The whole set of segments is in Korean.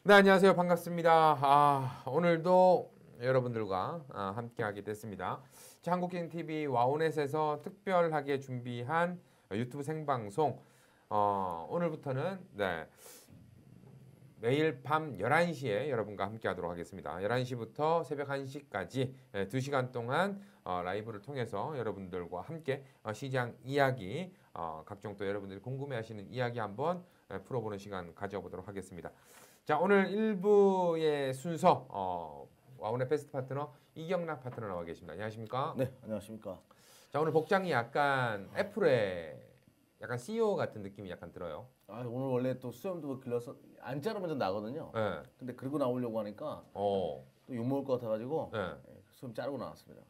네, 안녕하세요. 반갑습니다. 오늘도 여러분들과 함께하게 됐습니다. 자, 한국경TV 와우넷에서 특별하게 준비한 유튜브 생방송 오늘부터는 매일 밤 11시에 여러분과 함께 하도록 하겠습니다. 11시부터 새벽 1시까지 2시간 동안 라이브를 통해서 여러분들과 함께 시장 이야기, 각종 또 여러분들이 궁금해하시는 이야기 한번 풀어보는 시간 가져보도록 하겠습니다. 자, 오늘 1부의 순서 와우넷 베스트 파트너 이경락 파트너 나와 계십니다. 안녕하십니까? 네, 안녕하십니까? 자, 오늘 복장이 약간 애플의 약간 CEO 같은 느낌이 약간 들어요. 오늘 원래 또 수염도 길러서 안 자르면 좀 나거든요. 네. 근데 그러고 나오려고 하니까 어. 또 욕먹을 것 같아가지고 네. 수염 자르고 나왔습니다.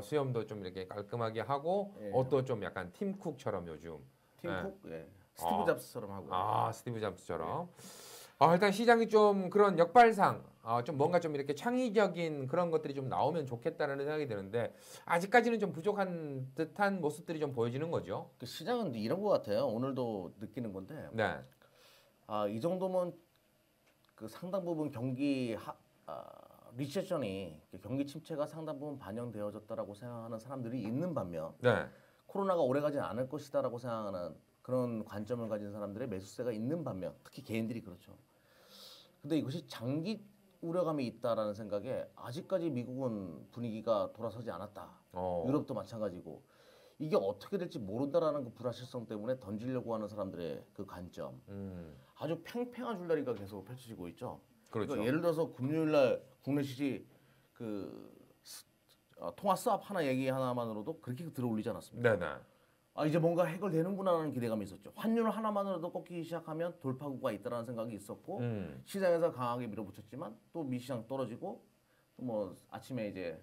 수염도 좀 이렇게 깔끔하게 하고 예. 옷도 좀 약간 팀쿡처럼 요즘. 팀쿡? 예. 스티브 잡스처럼 하고. 스티브 잡스처럼. 일단 시장이 좀 그런 역발상, 좀 뭔가 좀 이렇게 창의적인 그런 것들이 좀 나오면 좋겠다는 생각이 드는데 아직까지는 좀 부족한 듯한 모습들이 좀 보여지는 거죠. 그 시장은 이런 것 같아요. 오늘도 느끼는 건데. 네. 이 정도면 그 상당 부분 리세션이 경기 침체가 상당 부분 반영되어졌다라고 생각하는 사람들이 있는 반면 네. 코로나가 오래가지 않을 것이다라고 생각하는 그런 관점을 가진 사람들의 매수세가 있는 반면 특히 개인들이 그렇죠. 근데 이것이 장기 우려감이 있다라는 생각에 아직까지 미국은 분위기가 돌아서지 않았다. 유럽도 마찬가지고 이게 어떻게 될지 모른다라는 그 불확실성 때문에 던지려고 하는 사람들의 그 관점 아주 팽팽한 줄다리가 계속 펼쳐지고 있죠. 그렇죠. 그러니까 예를 들어서 금요일날 국내 시시 통화 스왑 하나 얘기 하나만으로도 그렇게 들어올리지 않았습니까? 네네. 이제 뭔가 해결되는구나라는 기대감이 있었죠. 환율 하나만으로도 꺾이기 시작하면 돌파구가 있다라는 생각이 있었고 시장에서 강하게 밀어붙였지만 또 미시장 떨어지고 또 뭐 아침에 이제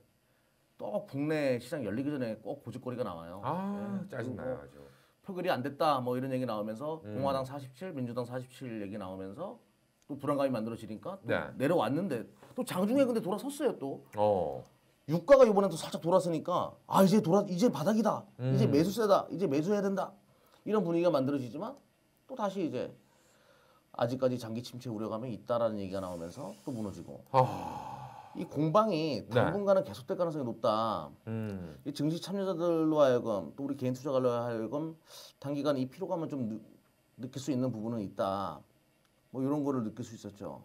또 국내 시장 열리기 전에 꼭 고집거리가 나와요. 짜증나요 아주. 표결이 안 됐다 뭐 이런 얘기 나오면서 공화당 47, 민주당 47 얘기 나오면서 또 불안감이 만들어지니까 또 내려왔는데 또 장중에 근데 돌아섰어요 또. 유가가 이번에 또 살짝 돌았으니까 이제 바닥이다. 이제 매수세다. 이제 매수해야 된다. 이런 분위기가 만들어지지만 또 다시 이제 아직까지 장기 침체 우려감이 있다라는 얘기가 나오면서 또 무너지고. 이 공방이 당분간은 계속될 가능성이 높다. 이 증시 참여자들로 하여금 또 우리 개인 투자가로 하여금 단기간 이 피로감을 좀 느낄 수 있는 부분은 있다. 뭐 이런 거를 느낄 수 있었죠.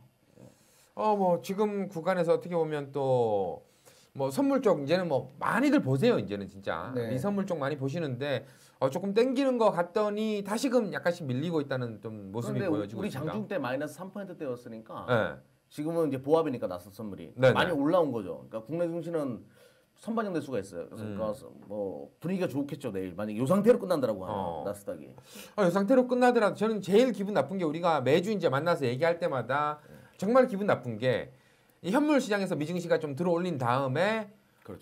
뭐 지금 구간에서 어떻게 보면 또 뭐 선물 쪽 이제는 뭐 많이들 보세요. 이제는 진짜 미선물 쪽 많이 보시는데 조금 땡기는 것 같더니 다시금 약간씩 밀리고 있다는 좀 모습이 보여지고 우리 있습니다. 장중 때 마이너스 3%대였으니까 지금은 이제 보합이니까 나서 선물이 많이 올라온 거죠. 그러니까 국내 증시는 선반영될 수가 있어요. 그래서 뭐 분위기가 좋겠죠 내일 만약 이 상태로 끝난다라고 하면 나스닥이. 이 상태로 끝나더라도 저는 제일 기분 나쁜 게 우리가 매주 이제 만나서 얘기할 때마다 정말 기분 나쁜 게 이 현물 시장에서 미증시가 좀 들어올린 다음에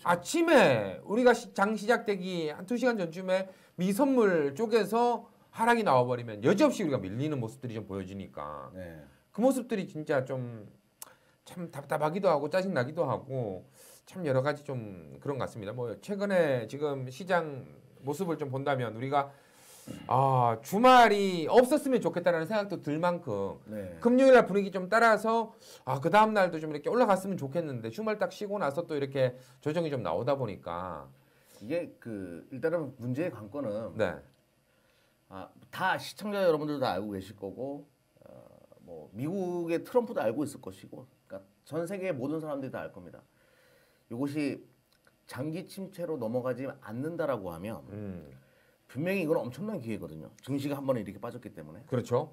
아침에 우리가 장 시작되기 한 2시간 전쯤에 미선물 쪽에서 하락이 나와버리면 여지없이 우리가 밀리는 모습들이 좀 보여지니까 그 모습들이 진짜 좀 참 답답하기도 하고 짜증나기도 하고 참 여러 가지 좀 그런 것 같습니다. 뭐 최근에 지금 시장 모습을 좀 본다면 우리가 주말이 없었으면 좋겠다는 생각도 들 만큼 금요일 날 분위기 좀 따라서 그 다음 날도 좀 이렇게 올라갔으면 좋겠는데 주말 딱 쉬고 나서 또 이렇게 조정이 좀 나오다 보니까 이게 일단은 문제의 관건은 다 시청자 여러분들도 다 알고 계실 거고 뭐 미국의 트럼프도 알고 있을 것이고 그러니까 전 세계의 모든 사람들이 다 알 겁니다. 이것이 장기 침체로 넘어가지 않는다라고 하면 분명히 이건 엄청난 기회거든요. 증시가 한 번에 이렇게 빠졌기 때문에. 그렇죠.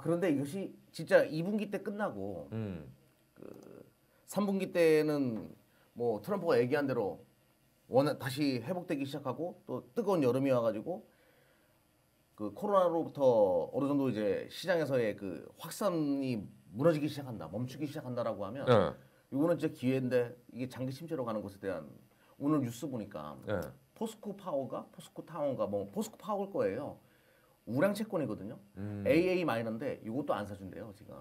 그런데 이것이 진짜 2분기 때 끝나고 3분기 때는 뭐 트럼프가 얘기한 대로 다시 회복되기 시작하고 또 뜨거운 여름이 와가지고 그 코로나로부터 어느 정도 이제 시장에서의 그 확산이 무너지기 시작한다, 멈추기 시작한다라고 하면 이거는 진짜 기회인데 이게 장기 침체로 가는 것에 대한 오늘 뉴스 보니까 포스코 타워인가 뭐 포스코 파워일 거예요. 우량 채권이거든요. AA-인데 이것도 안 사준대요 지금.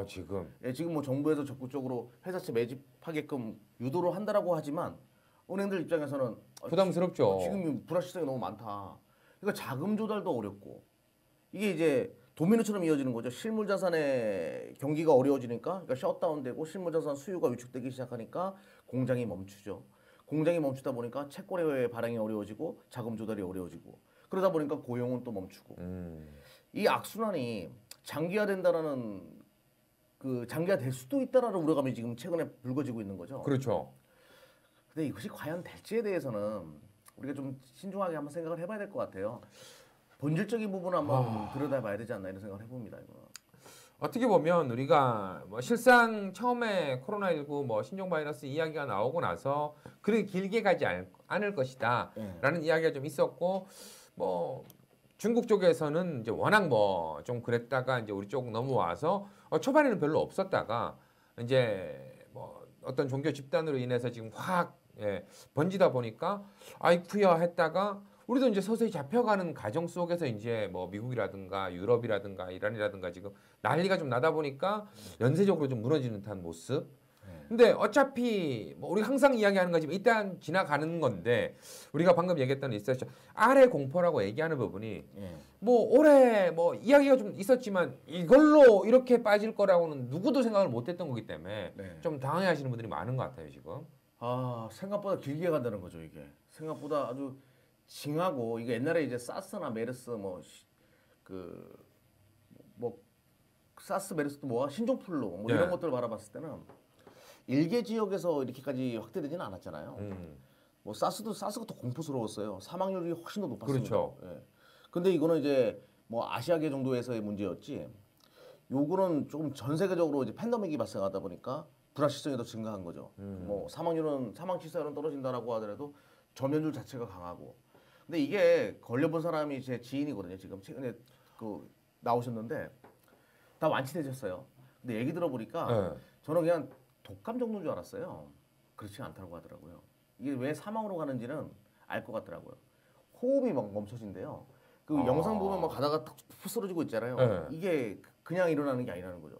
지금. 지금 뭐 정부에서 적극적으로 회사채 매집하게끔 유도를 한다라고 하지만 은행들 입장에서는 부담스럽죠. 지금 불확실성이 너무 많다. 그러니까 자금 조달도 어렵고 이게 이제 도미노처럼 이어지는 거죠. 실물 자산의 경기가 어려워지니까, 그러니까 셧다운되고 실물 자산 수요가 위축되기 시작하니까 공장이 멈추죠. 공장이 멈추다 보니까 채권의 발행이 어려워지고 자금 조달이 어려워지고 그러다 보니까 고용은 또 멈추고 이 악순환이 장기화된다라는 그 장기화될 수도 있다라는 우려감이 지금 최근에 불거지고 있는 거죠. 그렇죠. 근데 이것이 과연 될지에 대해서는 우리가 좀 신중하게 한번 생각을 해봐야 될 것 같아요. 본질적인 부분을 한번 들여다봐야 되지 않나 이런 생각을 해봅니다. 이거는. 어떻게 보면 우리가 뭐 실상 처음에 코로나19 뭐 신종 바이러스 이야기가 나오고 나서 그렇게 길게 가지 않을 것이다라는 이야기가 좀 있었고 뭐 중국 쪽에서는 이제 워낙 뭐 좀 그랬다가 이제 우리 쪽 넘어와서 초반에는 별로 없었다가 이제 뭐 어떤 종교 집단으로 인해서 지금 확 번지다 보니까 아이쿠야 했다가 우리도 이제 서서히 잡혀가는 과정 속에서 이제 뭐 미국이라든가 유럽이라든가 이란이라든가 지금 난리가 좀 나다 보니까 연쇄적으로 좀 무너지는 듯한 모습. 근데 어차피 뭐 우리 항상 이야기하는 거지만 일단 지나가는 건데 우리가 방금 얘기했던 리서치 아래 공포라고 얘기하는 부분이 뭐 올해 뭐 이야기가 좀 있었지만 이걸로 이렇게 빠질 거라고는 누구도 생각을 못했던 거기 때문에 좀 당황해하시는 분들이 많은 것 같아요 지금. 아 생각보다 길게 간다는 거죠 이게. 생각보다 아주 징하고 이게 옛날에 이제 사스나 메르스 뭐 사스 메르스도 뭐야 신종플루 뭐 이런 것들을 바라봤을 때는 일개 지역에서 이렇게까지 확대되지는 않았잖아요. 뭐 사스가 더 공포스러웠어요. 사망률이 훨씬 더 높았습니다. 그렇죠. 예. 근데 이거는 이제 뭐 아시아계 정도에서의 문제였지. 요거는 조금 전 세계적으로 이제 팬데믹이 발생하다 보니까 불확실성이 더 증가한 거죠. 뭐 사망 치사율은 떨어진다라고 하더라도 점연율 자체가 강하고. 근데 이게 걸려본 사람이 제 지인이거든요. 지금 최근에 그 나오셨는데 다 완치되셨어요. 근데 얘기 들어보니까 저는 그냥 독감 정도인 줄 알았어요. 그렇지 않다고 하더라고요. 이게 왜 사망으로 가는지는 알 것 같더라고요. 호흡이 막 멈춰진대요. 그 영상 보면 막 가다가 탁 쓰러지고 있잖아요. 이게 그냥 일어나는 게 아니라는 거죠.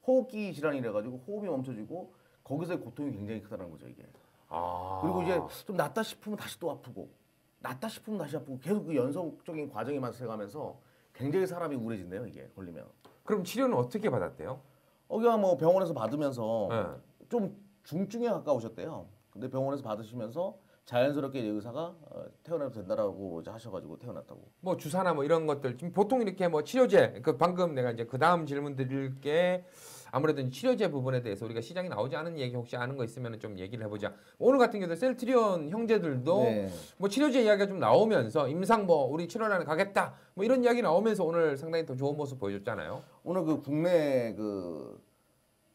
호흡기 질환이래 가지고 호흡이 멈춰지고 거기서의 고통이 굉장히 크다는 거죠, 이게. 그리고 이제 좀 낫다 싶으면 다시 또 아프고 낫다 싶으면 다시 아프고 계속 그 연속적인 과정이 발생하면서 굉장히 사람이 우울해진대요, 이게 걸리면. 그럼 치료는 어떻게 받았대요? 그냥 뭐 병원에서 받으면서 좀 중증에 가까우셨대요. 근데 병원에서 받으시면서 자연스럽게 의사가 퇴원해도 된다라고 이제 하셔가지고 퇴원했다고. 뭐 주사나 뭐 이런 것들 지금 보통 이렇게 뭐 치료제 그 방금 내가 이제 그 다음 질문 드릴 게 아무래도 치료제 부분에 대해서 우리가 시장에 나오지 않은 얘기 혹시 아는 거 있으면 좀 얘기를 해보자. 오늘 같은 경우도 셀트리온 형제들도 뭐 치료제 이야기가 좀 나오면서 임상 뭐 우리 7월 안에 가겠다 뭐 이런 이야기 나오면서 오늘 상당히 더 좋은 모습 보여줬잖아요. 오늘 그 국내 그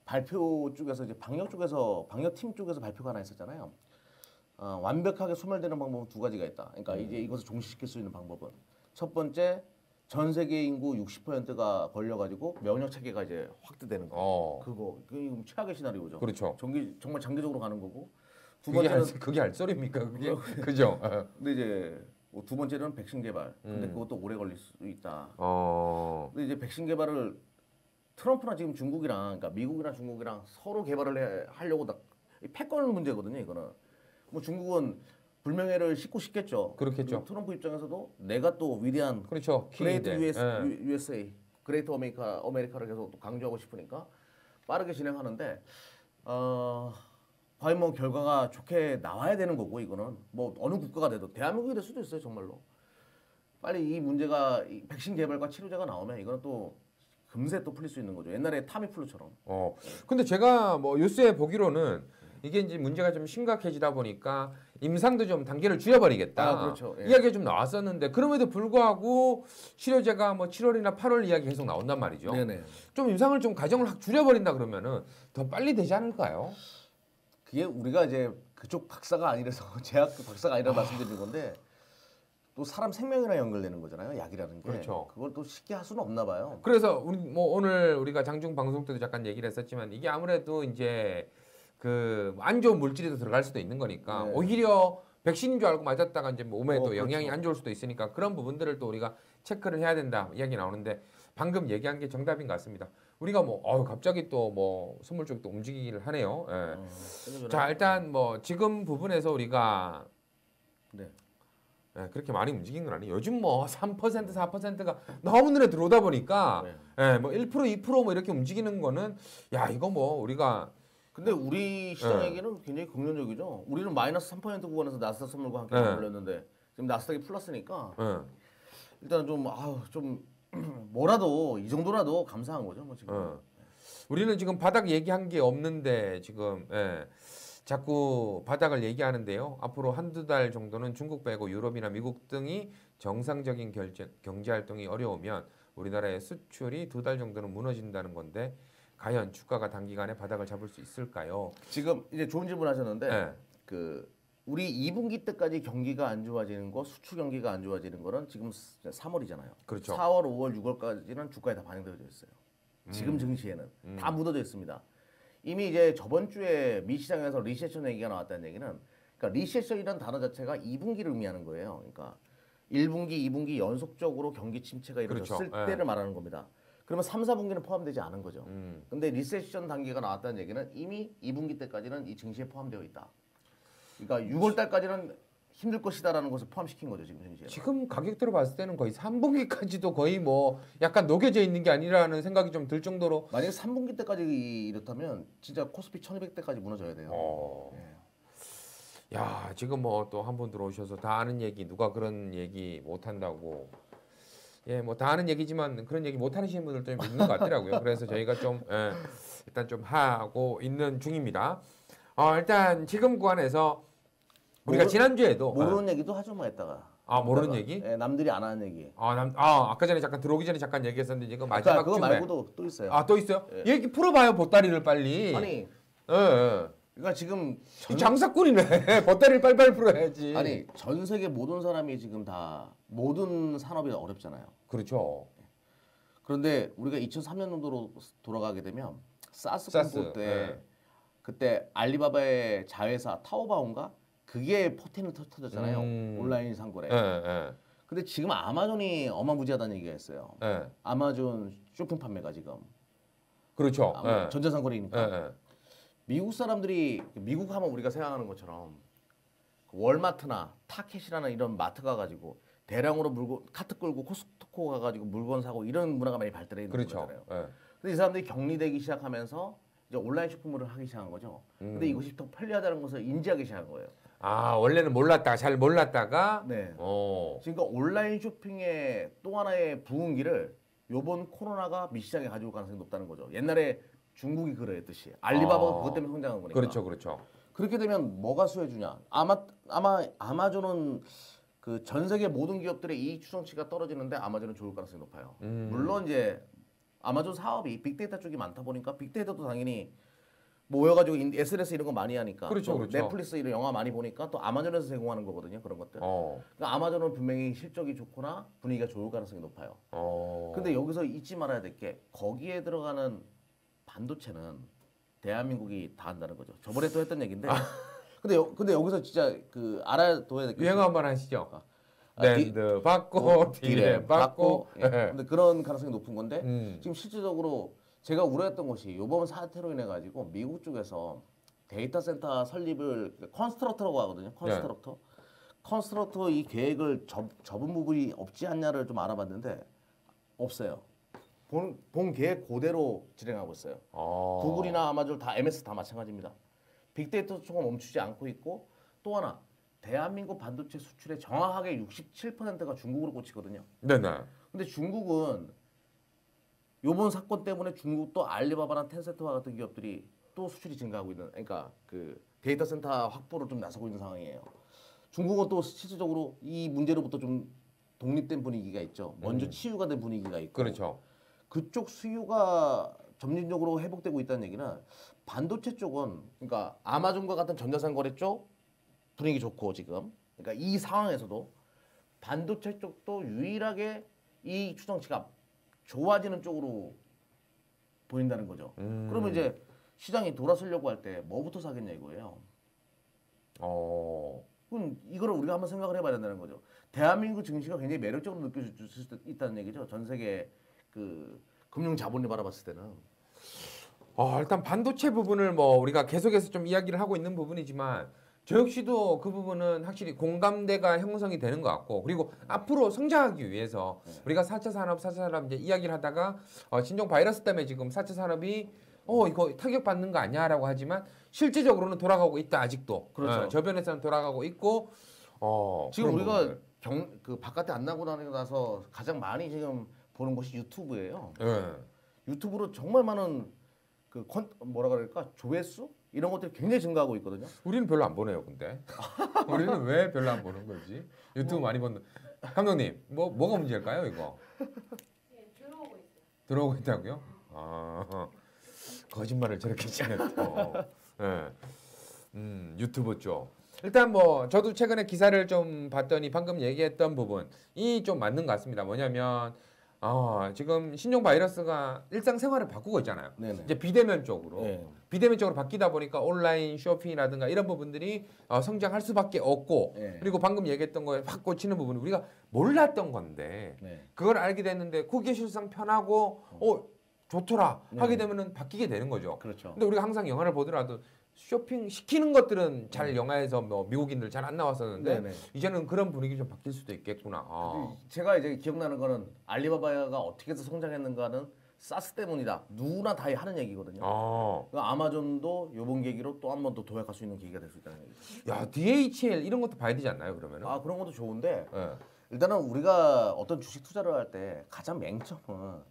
발표 쪽에서 이제 방역팀 쪽에서 발표가 하나 있었잖아요. 완벽하게 소멸되는 방법은 두 가지가 있다. 그러니까 이제 이것을 종식시킬 수 있는 방법은 첫 번째 전 세계 인구 60%가 걸려가지고 면역 체계가 이제 확대되는 거. 그게 최악의 시나리오죠. 그렇죠. 정말 장기적으로 가는 거고. 두 그게 번째는 그게 할 소리입니까? 그게 그죠? 근데 이제 두 번째는 백신 개발. 근데 그것도 오래 걸릴 수 있다. 근데 이제 백신 개발을 트럼프나 지금 중국이랑 그러니까 미국이랑 중국이랑 서로 개발을 하려고 패권 문제거든요. 이거는 뭐 중국은 불명예를 싣고 싶겠죠. 그렇겠죠. 트럼프 입장에서도 내가 또 위대한 그렇죠. 그레이트 USA, 그레이트 아메리카를 계속 또 강조하고 싶으니까 빠르게 진행하는데 과연 뭐 결과가 좋게 나와야 되는 거고 이거는 뭐 어느 국가가 돼도 대한민국이 될 수도 있어요 정말로. 빨리 이 문제가 백신 개발과 치료제가 나오면 이거는 또 금세 또 풀릴 수 있는 거죠. 옛날에 타미플루처럼. 근데 제가 뭐 뉴스에 보기로는 이게 이제 문제가 좀 심각해지다 보니까 임상도 좀 단계를 줄여버리겠다. 그렇죠. 이야기가 좀 나왔었는데 그럼에도 불구하고 치료제가 뭐 7월이나 8월 이야기 계속 나온단 말이죠. 네네. 좀 임상을 좀 과정을 확 줄여버린다 그러면은 더 빨리 되지 않을까요? 그게 우리가 이제 그쪽 박사가 아니라서 제약 박사가 아니라 말씀드리는 건데 또 사람 생명이랑 연결되는 거잖아요. 약이라는 게. 그렇죠. 그걸 또 쉽게 할 수는 없나 봐요. 그래서 우리 뭐 오늘 우리가 장중 방송 때도 잠깐 얘기를 했었지만 이게 아무래도 이제 그 안 좋은 물질이 더 들어갈 수도 있는 거니까 오히려 백신인 줄 알고 맞았다가 이제 몸에 또 영향이 그렇죠. 안 좋을 수도 있으니까 그런 부분들을 또 우리가 체크를 해야 된다 이야기 나오는데 방금 얘기한 게 정답인 것 같습니다. 우리가 뭐 갑자기 또 뭐 선물 쪽이 또 움직이기를 하네요. 자 일단 뭐 지금 부분에서 우리가 예, 그렇게 많이 움직인 건 아니에요. 요즘 뭐 3% 4%가 너무 눈에 들어오다 보니까 예, 뭐 1% 2%뭐 이렇게 움직이는 거는 야 이거 뭐 우리가 근데 우리 시장에게는 굉장히 긍정적이죠. 우리는 마이너스 3% 구간에서 나스닥 선물과 함께 맞물렸는데 지금 나스닥이 플러스니까 일단 좀 뭐라도 이 정도라도 감사한 거죠. 뭐 지금. 우리는 지금 바닥 얘기한 게 없는데 지금 자꾸 바닥을 얘기하는데요. 앞으로 한두 달 정도는 중국 빼고 유럽이나 미국 등이 정상적인 경제 활동이 어려우면 우리나라의 수출이 2달 정도는 무너진다는 건데 과연 주가가 단기간에 바닥을 잡을 수 있을까요? 지금 이제 좋은 질문 하셨는데 그 우리 2분기 때까지 경기가 안 좋아지는 거, 수출 경기가 안 좋아지는 거는 지금 3월이잖아요. 그렇죠. 4월, 5월, 6월까지는 주가에 다 반영되어 있어요. 지금 증시에는 다 묻어져 있습니다. 이미 이제 저번 주에 미 시장에서 리세션 얘기가 나왔다는 얘기는 그러니까 리세션이라는 단어 자체가 2분기를 의미하는 거예요. 그러니까 1분기, 2분기 연속적으로 경기 침체가 이루어졌을 때를 말하는 겁니다. 그러면 3, 4분기는 포함되지 않은 거죠. 근데 리세션 단계가 나왔다는 얘기는 이미 2분기 때까지는 이 증시에 포함되어 있다. 그러니까 6월 달까지는 힘들 것이다라는 것을 포함시킨 거죠, 지금 증시에. 지금 가격대로 봤을 때는 거의 3분기까지도 거의 뭐 약간 녹여져 있는 게 아니라는 생각이 좀 들 정도로 만약에 3분기 때까지 이렇다면 진짜 코스피 1200대까지 무너져야 돼요. 야, 지금 뭐 또 한 분 들어오셔서 다 아는 얘기 누가 그런 얘기 못 한다고. 예, 뭐 다 아는 얘기지만 그런 얘기 못 하시는 분들도 좀 있는 것 같더라고요. 그래서 저희가 좀 일단 좀 하고 있는 중입니다. 일단 지금 구간에서 우리가 지난주에도 모르는 얘기도 하죠, 뭐 했다가. 모르는 얘기? 예, 남들이 안 하는 얘기. 아까 전에 잠깐 들어오기 전에 잠깐 얘기했었는데 지금 마지막 그거 주에 말고도 또 있어요. 또 있어요? 얘기 풀어봐요, 보따리를 빨리. 아니, 그러니까 지금 장사꾼이네. 보따리를 빨리빨리 풀어야지. 아니, 전 세계 모든 사람이 지금 다 모든 산업이 어렵잖아요. 그렇죠. 그런데 우리가 2003년도로 돌아가게 되면 사스 공포 때 그때 알리바바의 자회사 타오바오인가 그게 포텐을 터졌잖아요. 온라인 상거래. 근데 지금 아마존이 어마무지하다는 얘기가 있어요. 아마존 쇼핑 판매가 지금. 그렇죠. 전자상거래니까. 미국 사람들이 미국 하면 우리가 생각하는 것처럼 월마트나 타켓이라는 이런 마트가 가지고 대량으로 물건 카트 끌고 코스트코 가가지고 물건 사고 이런 문화가 많이 발달해 있는 거잖아요. 근데 이 사람들이 격리되기 시작하면서 이제 온라인 쇼핑몰을 하기 시작한 거죠. 근데 이것이 더 편리하다는 것을 인지하기 시작한 거예요. 원래는 잘 몰랐다가. 네. 그러니까 온라인 쇼핑의 또 하나의 부흥기를 요번 코로나가 미시장에 가져올 가능성이 높다는 거죠. 옛날에 중국이 그러했듯이 알리바바가 그것 때문에 성장한 거니까. 그렇죠. 그렇게 되면 뭐가 수혜주냐? 아마 아마존은 그 전 세계 모든 기업들의 이익 추정치가 떨어지는데 아마존은 좋을 가능성이 높아요. 물론 이제 아마존 사업이 빅데이터 쪽이 많다 보니까 빅데이터도 당연히 모여가지고 SNS 이런 거 많이 하니까 그렇죠. 넷플릭스 이런 영화 많이 보니까 또 아마존에서 제공하는 거거든요. 그런 것들. 그러니까 아마존은 분명히 실적이 좋거나 분위기가 좋을 가능성이 높아요. 근데 여기서 잊지 말아야 될 게 거기에 들어가는 반도체는 대한민국이 다 한다는 거죠. 저번에 또 했던 얘기인데. 근데 여기서 진짜 그 알아둬야 될 게 유행어 한번 하시죠. 랜드 받고 디램 받고. 근데 그런 가능성이 높은 건데 지금 실질적으로 제가 우려했던 것이 이번 사태로 인해 가지고 미국 쪽에서 데이터 센터 설립을 컨스트럭터라고 하거든요. 컨스트럭터 이 계획을 접은 부분이 없지 않냐를 좀 알아봤는데 없어요. 본 계획 그대로 진행하고 있어요. 구글이나 아마존 다 MS 다 마찬가지입니다. 빅데이터 쪽은 멈추지 않고 있고 또 하나 대한민국 반도체 수출의 정확하게 67%가 중국으로 꽂히거든요. 네네. 근데 중국은 요번 사건 때문에 중국도 알리바바나 텐센트와 같은 기업들이 또 수출이 증가하고 있는, 그러니까 그 데이터 센터 확보를 좀 나서고 있는 상황이에요. 중국은 또 실질적으로 이 문제로부터 좀 독립된 분위기가 있죠. 먼저 치유가 된 분위기가 있고. 그렇죠. 그쪽 수요가 점진적으로 회복되고 있다는 얘기는 반도체 쪽은 그러니까 아마존과 같은 전자상거래 쪽 분위기 좋고 지금 그러니까 이 상황에서도 반도체 쪽도 유일하게 이 추정치가 좋아지는 쪽으로 보인다는 거죠. 그러면 이제 시장이 돌아서려고 할 때 뭐부터 사겠냐 이거예요. 그럼 이거를 우리가 한번 생각을 해봐야 된다는 거죠. 대한민국 증시가 굉장히 매력적으로 느껴질 수 있다는 얘기죠. 전 세계 그 금융 자본을 바라봤을 때는. 일단 반도체 부분을 뭐 우리가 계속해서 좀 이야기를 하고 있는 부분이지만 저 역시도 그 부분은 확실히 공감대가 형성이 되는 것 같고 그리고 앞으로 성장하기 위해서 우리가 4차 산업, 4차 산업 이제 이야기를 하다가 신종 바이러스 때문에 지금 4차 산업이 이거 타격받는 거 아니야라고 하지만 실질적으로는 돌아가고 있다 아직도. 그렇죠. 저변에서는 돌아가고 있고 지금 우리가 그 바깥에 안 나고 나서 가장 많이 지금 보는 것이 유튜브예요. 유튜브로 정말 많은 그 뭐라 그럴까 조회수 이런 것들이 굉장히 증가하고 있거든요. 우리는 별로 안 보네요, 근데. 우리는 왜 별로 안 보는 거지? 유튜브 많이 보는. 감독님, 뭐가 문제일까요, 이거? 네, 들어오고 있어요. 들어오고 있다고요? 거짓말을 저렇게 치네 또. 네. 유튜브 쪽. 일단 뭐 저도 최근에 기사를 좀 봤더니 방금 얘기했던 부분이 좀 맞는 것 같습니다. 뭐냐면 지금 신종 바이러스가 일상생활을 바꾸고 있잖아요. 네네. 이제 비대면 쪽으로. 네. 비대면 쪽으로 바뀌다 보니까 온라인 쇼핑이라든가 이런 부분들이 성장할 수밖에 없고 네. 그리고 방금 얘기했던 거에 확 꽂히는 부분은 우리가 몰랐던 건데 네. 그걸 알게 됐는데 그게 실상 편하고 좋더라 하게 네. 되면은 바뀌게 되는 거죠. 그렇죠. 근데 우리가 항상 영화를 보더라도 쇼핑 시키는 것들은 잘 영화에서 뭐 미국인들 잘 안 나왔었는데 네네. 이제는 그런 분위기 좀 바뀔 수도 있겠구나. 제가 이제 기억나는 거는 알리바바가 어떻게 해서 성장했는가는 사스 때문이다. 누구나 다 하는 얘기거든요. 그러니까 아마존도 이번 계기로 또 한 번 더 도약할 수 있는 계기가 될 수 있다는 얘기죠. 야 DHL 이런 것도 봐야 되지 않나요 그러면은? 그런 것도 좋은데 네. 일단은 우리가 어떤 주식 투자를 할 때 가장 맹점은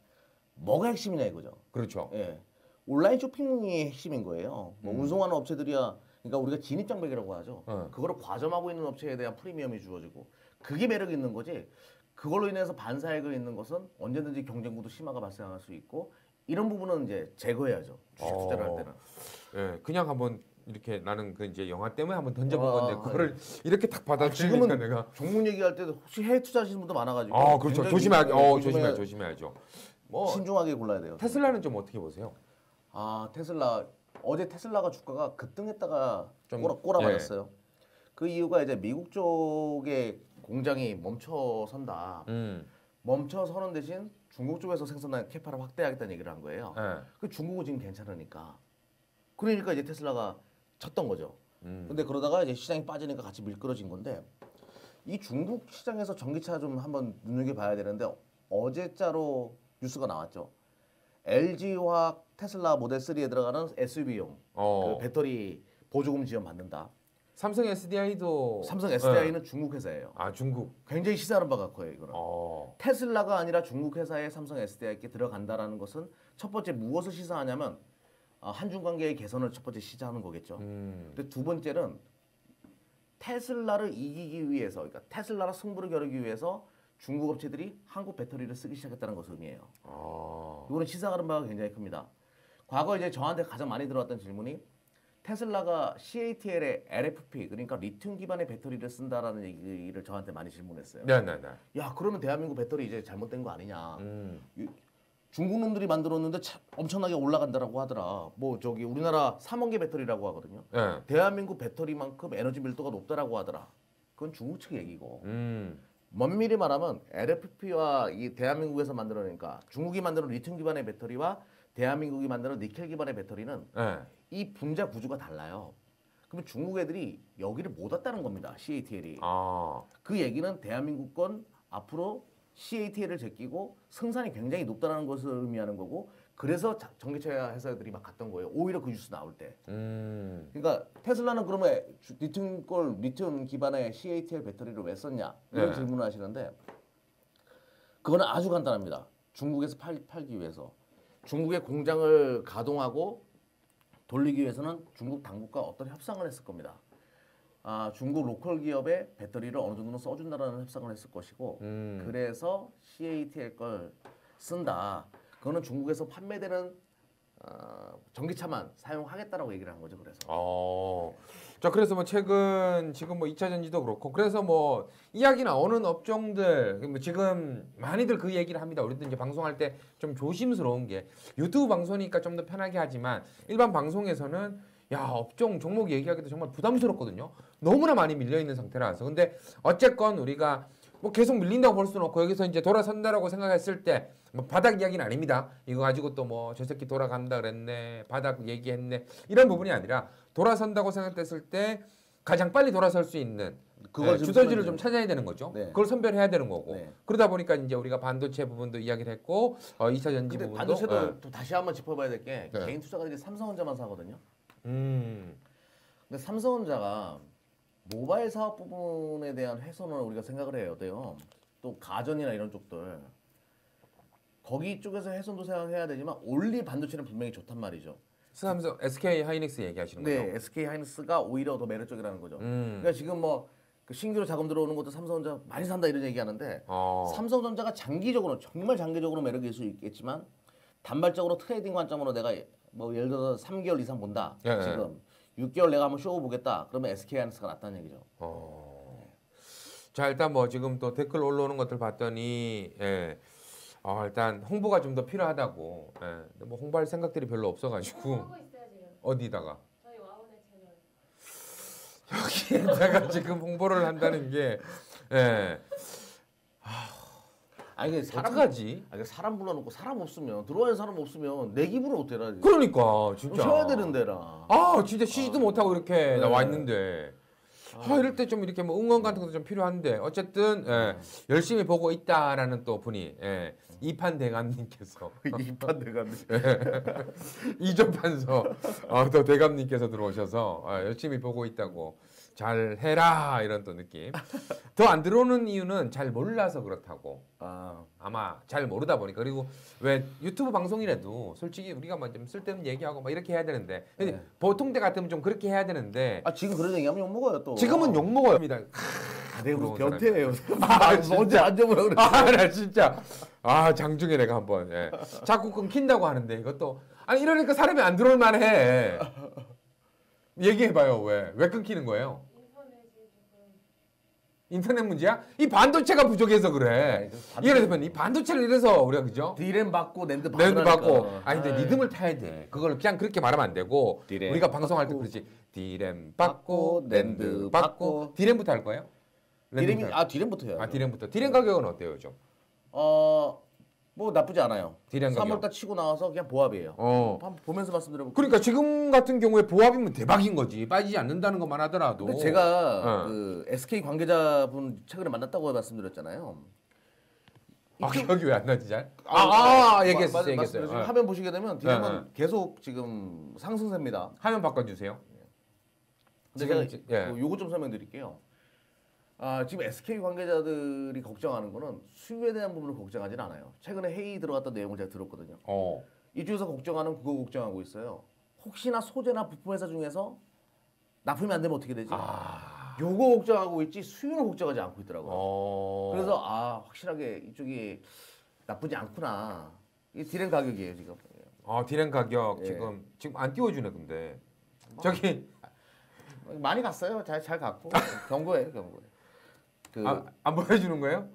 뭐가 핵심이냐 이거죠. 그렇죠. 예. 온라인 쇼핑이 핵심인 거예요. 뭐 운송하는 업체들이야, 그러니까 우리가 진입장벽이라고 하죠. 그거를 과점하고 있는 업체에 대한 프리미엄이 주어지고 그게 매력이 있는 거지. 그걸로 인해서 반사익을 있는 것은 언제든지 경쟁 구도 심화가 발생할 수 있고 이런 부분은 이제 제거해야죠. 주식 투자를 할 때는. 예, 그냥 한번 이렇게 나는 그 이제 영화 때문에 한번 던져본 건데 그거를 이렇게 딱 받아들이니까 지금은 내가 종목 얘기할 때도 혹시 해외 투자하시는 분도 많아가지고. 그렇죠. 조심해야죠. 뭐 신중하게 골라야 돼요. 테슬라는 좀 어떻게 보세요? 테슬라 어제 테슬라가 주가가 급등했다가 좀, 꼬라박았어요. 그 이유가 이제 미국 쪽에 공장이 멈춰선다. 멈춰서는 대신 중국 쪽에서 생산한 캐파를 확대하겠다는 얘기를 한 거예요. 그 중국은 지금 괜찮으니까. 그러니까 이제 테슬라가 쳤던 거죠. 근데 그러다가 이제 시장이 빠지니까 같이 밀끌어진 건데 이 중국 시장에서 전기차 좀 한번 눈여겨봐야 되는데 어제자로 뉴스가 나왔죠. LG화학 테슬라 모델 3에 들어가는 SUV용 그 배터리 보조금 지원 받는다. 삼성 SDI도 삼성 SDI는 중국 회사예요. 중국. 굉장히 시사하는 바가 커요, 이거는. 테슬라가 아니라 중국 회사에 삼성 SDI께 들어간다라는 것은 첫 번째 무엇을 시사하냐면 한중 관계의 개선을 첫 번째 시사하는 거겠죠. 근데 두 번째는 테슬라를 이기기 위해서, 그러니까 테슬라랑 승부를 겨루기 위해서 중국 업체들이 한국 배터리를 쓰기 시작했다는 것을 의미해요. 이거는 시사하는 바가 굉장히 큽니다. 과거 이제 저한테 가장 많이 들어왔던 질문이 테슬라가 CATL의 LFP 그러니까 리튬 기반의 배터리를 쓴다라는 얘기를 저한테 많이 질문했어요. 네. 야 그러면 대한민국 배터리 이제 잘못된 거 아니냐? 중국 놈들이 만들었는데 엄청나게 올라간다라고 하더라. 뭐 저기 우리나라 3원 개 배터리라고 하거든요. 네. 대한민국 배터리만큼 에너지 밀도가 높다라고 하더라. 그건 중국 측 얘기고. 엄밀히 말하면 LFP와 이 대한민국에서 만들어내니까 중국이 만드는 리튬 기반의 배터리와 대한민국이 만드는 니켈 기반의 배터리는 이 분자 구조가 달라요. 그러면 중국 애들이 여기를 못 왔다는 겁니다. CATL이. 그 얘기는 대한민국 건 앞으로 CATL을 제끼고 생산이 굉장히 높다는 것을 의미하는 거고 그래서 전기차 회사들이 막 갔던 거예요. 오히려 그 뉴스 나올 때. 그러니까 테슬라는 그러면 리튬 기반의 CATL 배터리를 왜 썼냐 이런 질문을 하시는데 그거는 아주 간단합니다. 중국에서 팔기 위해서. 중국의 공장을 가동하고 돌리기 위해서는 중국 당국과 어떤 협상을 했을 겁니다. 중국 로컬 기업의 배터리를 어느 정도는 써준다라는 협상을 했을 것이고 그래서 CATL 걸 쓴다. 그거는 중국에서 판매되는 전기차만 사용하겠다라고 얘기를 한 거죠. 그래서. 자 그래서 뭐 최근 지금 뭐 2차 전지도 그렇고 그래서 뭐 이야기 나오는 업종들 뭐 지금 많이들 그 얘기를 합니다. 우리도 이제 방송할 때 좀 조심스러운 게 유튜브 방송이니까 좀 더 편하게 하지만 일반 방송에서는 업종 종목 얘기하기도 정말 부담스럽거든요. 너무나 많이 밀려 있는 상태라서. 근데 어쨌건 우리가 뭐 계속 밀린다고 볼 수는 없고 여기서 이제 돌아선다라고 생각했을 때 뭐 바닥 이야기는 아닙니다. 이거 가지고 또 뭐 저 새끼 돌아간다 그랬네. 바닥 얘기했네. 이런 부분이 아니라 돌아선다고 생각됐을 때 가장 빨리 돌아설 수 있는 그걸 주설지를 좀 찾아야 되는 거죠. 네. 그걸 선별해야 되는 거고. 네. 그러다 보니까 이제 우리가 반도체 부분도 이야기를 했고 2차 전지 근데 부분도 반도체도 또 다시 한번 짚어봐야 될 게 네. 개인 투자가들이 삼성전자만 사거든요. 음. 근데 삼성전자가 모바일 사업 부분에 대한 훼손을 우리가 생각을 해야 돼요. 또 가전이나 이런 쪽들 거기 쪽에서 훼손도 생각해야 되지만 올리 반도체는 분명히 좋단 말이죠. 삼성 SK 하이닉스 얘기하시는 거죠? 네, SK 하이닉스가 오히려 더 매력적이라는 거죠. 그러니까 지금 뭐 그 신규로 자금 들어오는 것도 삼성전자 많이 산다 이런 얘기하는데 삼성전자가 장기적으로 정말 장기적으로 매력일 수 있겠지만 단발적으로 트레이딩 관점으로 내가 뭐 예를 들어서 3개월 이상 본다. 예, 지금 6개월 내가 한번 쇼 보겠다. 그러면 SK 하이닉스가 낫다는 얘기죠. 자 일단 뭐 지금 또 댓글 올라오는 것들 봤더니 일단 홍보가 좀 더 필요하다고. 근데 뭐 홍보할 생각들이 별로 없어가지고 하고 있어요 지금. 어디다가 저희 와운의 채널. 여기에다가 지금 홍보를 한다는 게 아니 그 어떡하지? 사람 불러놓고 사람 없으면 들어와야 사람 없으면 내 기분을 어때라. 그러니까 진짜 쉬어야 되는 데라. 아 진짜 쉬지도 못하고 이렇게 나와 있는데 이럴 때 좀 이렇게 뭐 응원 같은 것도 좀 필요한데 어쨌든 열심히 보고 있다라는 또 분이 이판 대감님께서 이판 대감. 이조판서 또 대감님께서 들어오셔서 열심히 보고 있다고 잘 해라 이런 또 느낌. 더 안 들어오는 이유는 잘 몰라서 그렇다고. 아마 잘 모르다 보니까. 그리고 왜 유튜브 방송이라도 솔직히 우리가 막 좀 쓸데없는 얘기하고 막 이렇게 해야 되는데 근데 보통 때 같으면 좀 그렇게 해야 되는데 지금 그런 얘기하면 욕 먹어요 또. 지금은 욕 먹어요. 내가 무슨 부러운 변태예요. 진짜. 언제 앉아보라 그래. 나 진짜 장중에 내가 한번 자꾸 끊긴다고 하는데 이것도 아니 이러니까 사람이 안 들어올 만해. 얘기해봐요. 왜 끊기는 거예요? 인터넷 문제야? 이 반도체가 부족해서 그래. 예를 들면 이 반도체를 이래서 우리가 그죠? 디램 받고 낸드 랜드 받고 받고. 아니 근데 리듬을 타야 돼. 그걸 그냥 그렇게 말하면 안 되고 디램 우리가 방송할 때 그렇지. 디램 받고 랜드 받고 디램부터 할 거예요? 디램이 랜드부터 할- 디램부터 해요. 디램부터. 디램 가격은 어때요, 요즘? 뭐 나쁘지 않아요. 디램 가격. 3월달 치고 나와서 그냥 보합이에요. 한번 보면서 말씀드려볼게요. 그러니까 지금 같은 경우에 보합이면 대박인 거지. 빠지지 않는다는 것만 하더라도. 근데 제가 그 SK 관계자분 최근에 만났다고 말씀드렸잖아요. 기억이 왜 안 나지 잘? 얘기했어요. 지금 화면 보시게 되면 디램은 계속 지금 상승세입니다. 화면 바꿔주세요. 근데 지금 제가 요거 좀 설명드릴게요. 지금 SK 관계자들이 걱정하는 거는 수요에 대한 부분을 걱정하진 않아요. 최근에 회의 들어갔던 내용을 제가 들었거든요. 이쪽에서 걱정하는 그거 걱정하고 있어요. 혹시나 소재나 부품 회사 중에서 납품이 안 되면 어떻게 되지? 요거 걱정하고 있지 수요는 걱정하지 않고 있더라고요. 그래서 확실하게 이쪽이 나쁘지 않구나. 이 디램 가격이에요 지금. 디램 가격 지금 안 띄워주네 근데. 저기 많이 갔어요. 잘 갔고 경고예요 경고. 안 보여주는 거예요?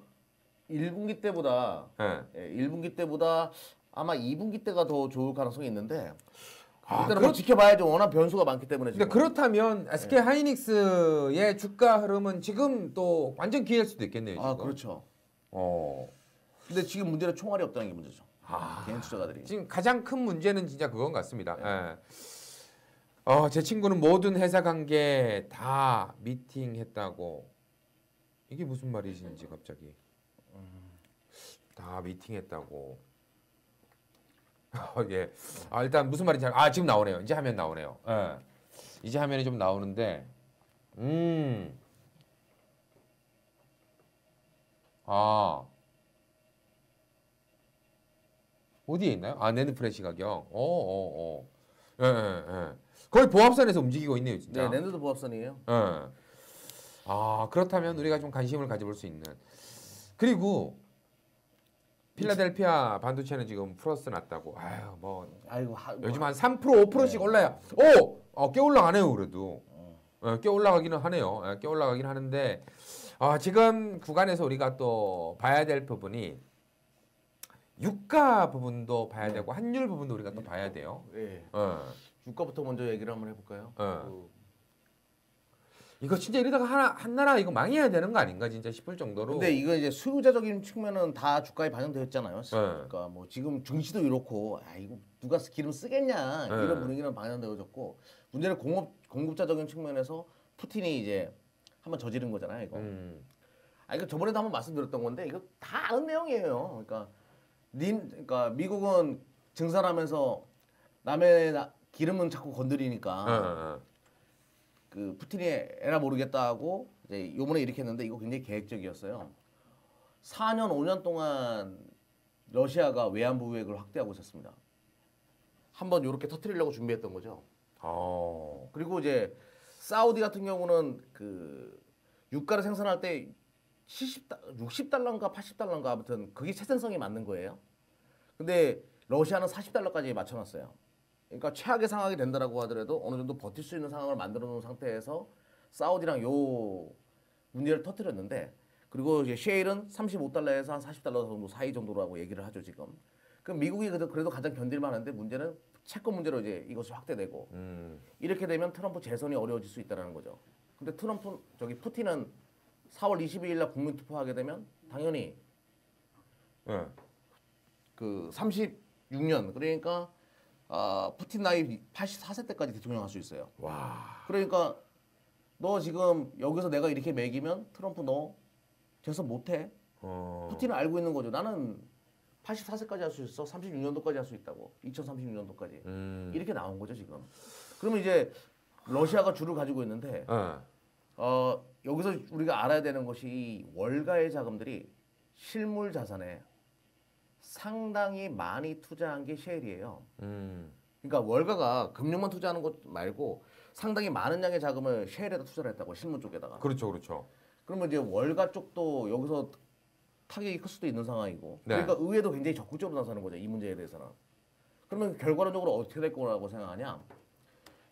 1분기 때보다 1분기 때보다 아마 2분기 때가 더 좋을 가능성이 있는데 일단은 뭐 지켜봐야죠. 워낙 변수가 많기 때문에 지금. 그렇다면 SK 하이닉스의 주가 흐름은 지금 또 완전 기회일 수도 있겠네요. 지금. 그렇죠. 근데 지금 문제는 총알이 없다는 게 문제죠. 개인 투자가들이. 지금 가장 큰 문제는 진짜 그건 같습니다. 제 친구는 모든 회사 관계 다 미팅했다고. 이게 무슨 말이신지 갑자기. 다 미팅했다고. 일단 무슨 말인지 지금 나오네요. 이제 화면 나오네요. 이제 화면이 좀 나오는데. 어디에 있나요? 낸드 프레시 가격. 거의 보합선에서 움직이고 있네요, 진짜. 네, 낸드도 보합선이에요. 그렇다면 우리가 좀 관심을 가져볼 수 있는. 그리고 필라델피아 반도체는 지금 플러스 났다고. 요즘 한 3% 5%씩 올라야. 꽤 올라가네요, 그래도. 꽤 올라가기는 하네요. 꽤 올라가긴 하는데 지금 구간에서 우리가 또 봐야 될 부분이 유가 부분도 봐야 되고 환율 부분도 우리가 또 봐야 돼요. 유가부터 먼저 얘기를 한번 해볼까요? 이거 진짜 이러다가 한 나라 이거 망해야 되는 거 아닌가 진짜 싶을 정도로. 근데 이거 이제 수요자적인 측면은 다 주가에 반영되었잖아요. 그러니까 뭐 지금 증시도 이렇고 이거 누가 기름 쓰겠냐 이런 분위기는 반영되어졌고 문제는 공급자적인 측면에서 푸틴이 이제 한번 저지른 거잖아요, 이거. 이거 저번에도 한번 말씀드렸던 건데 이거 다 아는 내용이에요. 그러니까 미국은 증산하면서 남의 기름은 자꾸 건드리니까 그 푸틴이 에라 모르겠다 하고 이제 요번에 이렇게 했는데 이거 굉장히 계획적이었어요. 4년 5년 동안 러시아가 외환 보유액을 확대하고 있었습니다. 한번 이렇게 터뜨리려고 준비했던 거죠. 그리고 이제 사우디 같은 경우는 그 유가를 생산할 때 60달러인가 80달러인가 아무튼 그게 채생성이 맞는 거예요. 근데 러시아는 40달러까지 맞춰놨어요. 그러니까 최악의 상황이 된다라고 하더라도 어느 정도 버틸 수 있는 상황을 만들어 놓은 상태에서 사우디랑 요 문제를 터뜨렸는데 그리고 이제 셰일은 35달러에서 한 40달러 정도 사이 정도라고 얘기를 하죠 지금. 그럼 미국이 그래도 가장 견딜만한데 문제는 채권 문제로 이제 이것이 확대되고 이렇게 되면 트럼프 재선이 어려워질 수 있다는 거죠. 근데 푸틴은 4월 22일 날 국민 투표하게 되면 당연히 그 36년 그러니까 푸틴 나이 84세 때까지 대통령 할 수 있어요. 와. 그러니까 너 지금 여기서 내가 이렇게 매기면 트럼프 너 재선 못해. 푸틴은 알고 있는 거죠. 나는 84세까지 할 수 있어. 36년도까지 할 수 있다고. 2036년도까지. 이렇게 나온 거죠 지금. 그러면 이제 러시아가 주를 가지고 있는데 여기서 우리가 알아야 되는 것이 월가의 자금들이 실물 자산에 상당히 많이 투자한 게 셰일이에요. 그러니까 월가가 금융만 투자하는 것 말고 상당히 많은 양의 자금을 셰일에다 투자를 했다고 실물 쪽에다가. 그렇죠, 그렇죠. 그러면 이제 월가 쪽도 여기서 타격이 클 수도 있는 상황이고. 네. 그러니까 의회도 굉장히 적극적으로 나서는 거죠 이 문제에 대해서는. 그러면 결과론적으로 어떻게 될 거라고 생각하냐?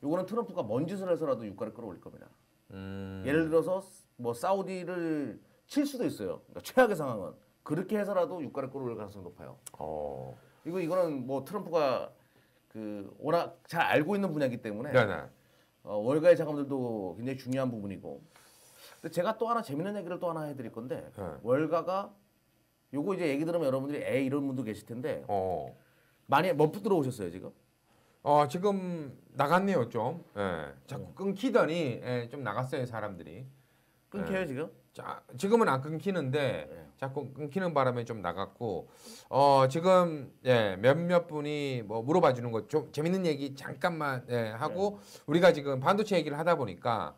요거는 트럼프가 뭔 짓을 해서라도 유가를 끌어올릴 겁니다. 예를 들어서 뭐 사우디를 칠 수도 있어요. 그러니까 최악의 상황은 그렇게 해서라도 유가를 끌어올릴 가능성이 높아요. 이거는 뭐 트럼프가 그 워낙 잘 알고 있는 분야이기 때문에 월가의 자금들도 굉장히 중요한 부분이고. 근데 제가 또 하나 재밌는 얘기를 또 하나 해드릴 건데 월가가 요거 이제 얘기 들으면 여러분들이 이런 분도 계실 텐데 많이 몇 분 들어오셨어요 지금? 지금 나갔네요 좀. 자꾸 끊기더니 좀 나갔어요 사람들이. 끊겨요 지금? 자, 지금은 안 끊기는데 자꾸 끊기는 바람에 좀 나갔고 지금 몇몇 분이 뭐 물어봐 주는 거 좀 재밌는 얘기 잠깐만 하고 우리가 지금 반도체 얘기를 하다 보니까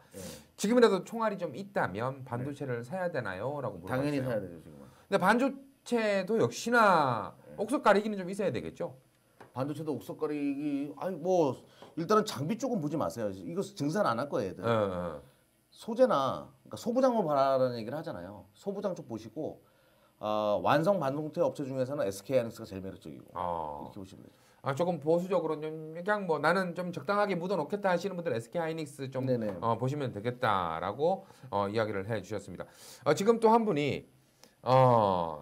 지금이라도 총알이 좀 있다면 반도체를 사야 되나요?라고 물어봤어요. 당연히 사야 되죠 지금은. 근데 반도체도 역시나 옥석 가리기는 좀 있어야 되겠죠? 반도체도 옥석거리기 뭐 일단은 장비 쪽은 보지 마세요. 이거 증산 안 할 거예요 애들. 소재나 그러니까 소부장을 바라는 얘기를 하잖아요. 소부장 쪽 보시고 완성 반도체 업체 중에서는 SK 하이닉스가 제일 매력적이고 이렇게 보시면 되죠. 조금 보수적으로 좀 그냥 뭐 나는 좀 적당하게 묻어놓겠다 하시는 분들 SK 하이닉스 좀 보시면 되겠다라고 이야기를 해주셨습니다. 지금 또 한 분이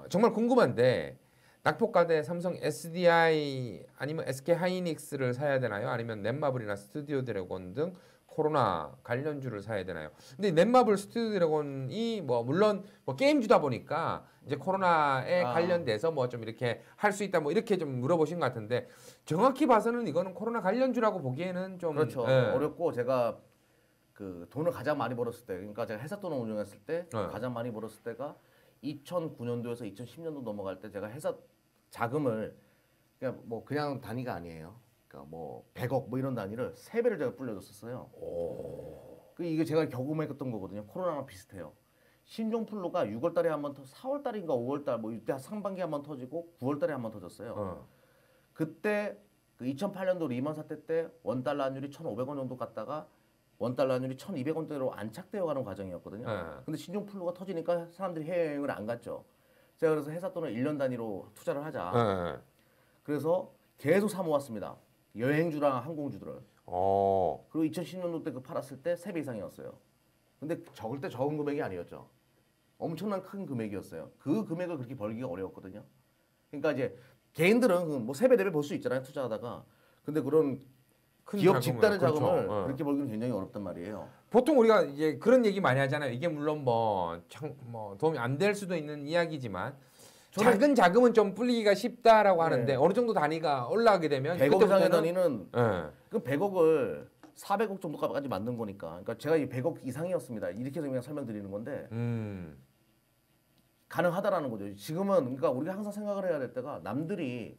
정말 궁금한데 낙폭과대 삼성 SDI 아니면 SK 하이닉스를 사야 되나요? 아니면 넷마블이나 스튜디오 드래곤 등 코로나 관련주를 사야 되나요? 근데 넷마블 스튜디오 드래곤이 뭐 물론 뭐 게임주다 보니까 이제 코로나에 관련돼서 뭐 좀 이렇게 할 수 있다 뭐 이렇게 좀 물어보신 것 같은데 정확히 봐서는 이거는 코로나 관련주라고 보기에는 좀 그렇죠. 어렵고 제가 그 돈을 가장 많이 벌었을 때 그러니까 제가 회사 돈을 운영했을 때 가장 많이 벌었을 때가 2009년도에서 2010년도 넘어갈 때 제가 회사 자금을 그냥 단위가 아니에요. 그러니까 뭐 100억 뭐 이런 단위를 3배를 제가 불려줬었어요. 이게 제가 경험했던 거거든요. 코로나랑 비슷해요. 신종플루가 6월달에 한 번 4월달인가 5월달 뭐 이때 상반기에 한 번 터지고 9월달에 한 번 터졌어요. 그때 그 2008년도 리만 사태 때 원달러 환율이 1,500원 정도 갔다가 원달러 환율이 1,200원대로 안착되어가는 과정이었거든요. 근데 신종플루가 터지니까 사람들이 해외여행을 안 갔죠. 제가 그래서 회사 돈을 1년 단위로 투자를 하자. 그래서 계속 사모았습니다. 여행주랑 항공주들을. 그리고 2010년도 때 그 팔았을 때 3배 이상이었어요. 근데 적을 때 적은 금액이 아니었죠. 엄청난 큰 금액이었어요. 그 금액을 그렇게 벌기가 어려웠거든요. 그러니까 이제 개인들은 뭐 3배, 4배 벌 수 있잖아요. 투자하다가. 근데 그런 기업 집단의 자금을 그렇게 벌기는 굉장히 어렵단 말이에요. 보통 우리가 이제 그런 얘기 많이 하잖아요. 이게 물론 뭐 도움이 안 될 수도 있는 이야기지만 작은 자금은 좀 불리기가 쉽다라고 하는데 어느 정도 단위가 올라가게 되면 100억 이상의 단위는 그 100억을 400억 정도까지 만든 거니까. 그러니까 제가 이 100억 이상이었습니다. 이렇게 해서 그냥 설명드리는 건데 가능하다라는 거죠. 지금은 그러니까 우리가 항상 생각을 해야 될 때가 남들이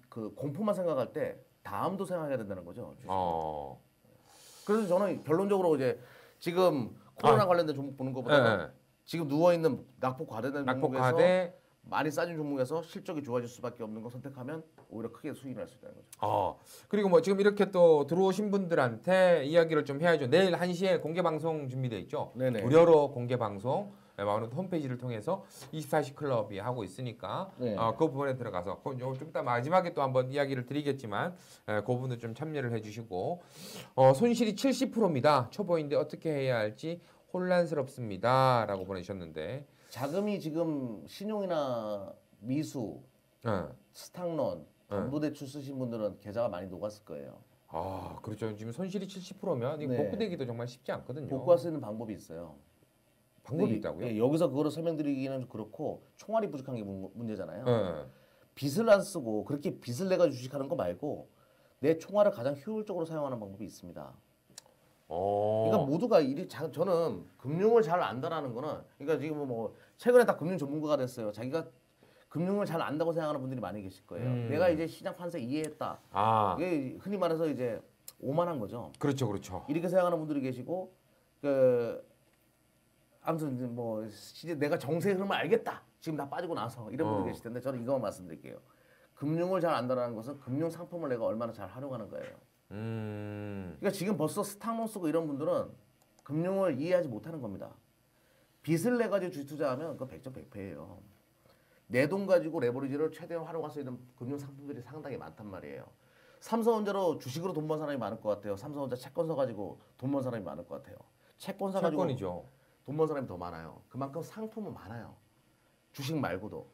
그 공포만 생각할 때 다음도 생각해야 된다는 거죠. 그래서 저는 결론적으로 이제 지금 코로나 관련된 종목 보는 것보다 지금 누워 있는 낙폭 과대된 종목에서 많이 싸진 종목에서 실적이 좋아질 수밖에 없는 거 선택하면 오히려 크게 수익을 할 수 있다는 거죠. 그리고 뭐 지금 이렇게 또 들어오신 분들한테 이야기를 좀 해야죠. 내일 1시에 공개 방송 준비돼 있죠. 네네. 무료로 공개 방송. 마우는 홈페이지를 통해서 24시 클럽이 하고 있으니까 네. 그 부분에 들어가서 좀 이따 마지막에 또 한번 이야기를 드리겠지만 그 부분도 좀 참여를 해주시고 손실이 70%입니다. 초보인데 어떻게 해야 할지 혼란스럽습니다. 라고 보내주셨는데 자금이 지금 신용이나 미수, 스탁론, 담보대출 쓰신 분들은 계좌가 많이 녹았을 거예요. 그렇죠. 지금 손실이 70%면 네. 복구되기도 정말 쉽지 않거든요. 복구할 수 있는 방법이 있어요. 방법이 있다고요? 예, 여기서 그거를 설명드리기는 좀 그렇고 총알이 부족한 게 문제잖아요. 빚을 안 쓰고 그렇게 빚을 내가 주식하는 거 말고 내 총알을 가장 효율적으로 사용하는 방법이 있습니다. 그러니까 모두가 저는 금융을 잘 안다라는 거는 그러니까 지금 뭐 최근에 다 금융 전문가가 됐어요. 자기가 금융을 잘 안다고 생각하는 분들이 많이 계실 거예요. 내가 이제 시장 판세 이해했다. 이게 흔히 말해서 이제 오만한 거죠. 그렇죠, 그렇죠. 이렇게 생각하는 분들이 계시고 아무튼 뭐 이제 내가 정세의 흐름을 알겠다. 지금 다 빠지고 나서 이런 분들 계실 텐데 저는 이거만 말씀드릴게요. 금융을 잘 안다는 것은 금융 상품을 내가 얼마나 잘 활용하는 거예요. 그러니까 지금 벌써 스탁론 쓰고 이런 분들은 금융을 이해하지 못하는 겁니다. 빚을 내 가지고 주식 투자하면 그건 100점 100패예요. 내 돈 가지고 레버리지를 최대한 활용할 수 있는 금융 상품들이 상당히 많단 말이에요. 삼성전자로 주식으로 돈 번 사람이 많을 것 같아요. 삼성전자 채권 사 가지고 돈 번 사람이 많을 것 같아요. 채권 사 가지고 채권이죠. 돈 번 사람이 더 많아요. 그만큼 상품은 많아요. 주식 말고도.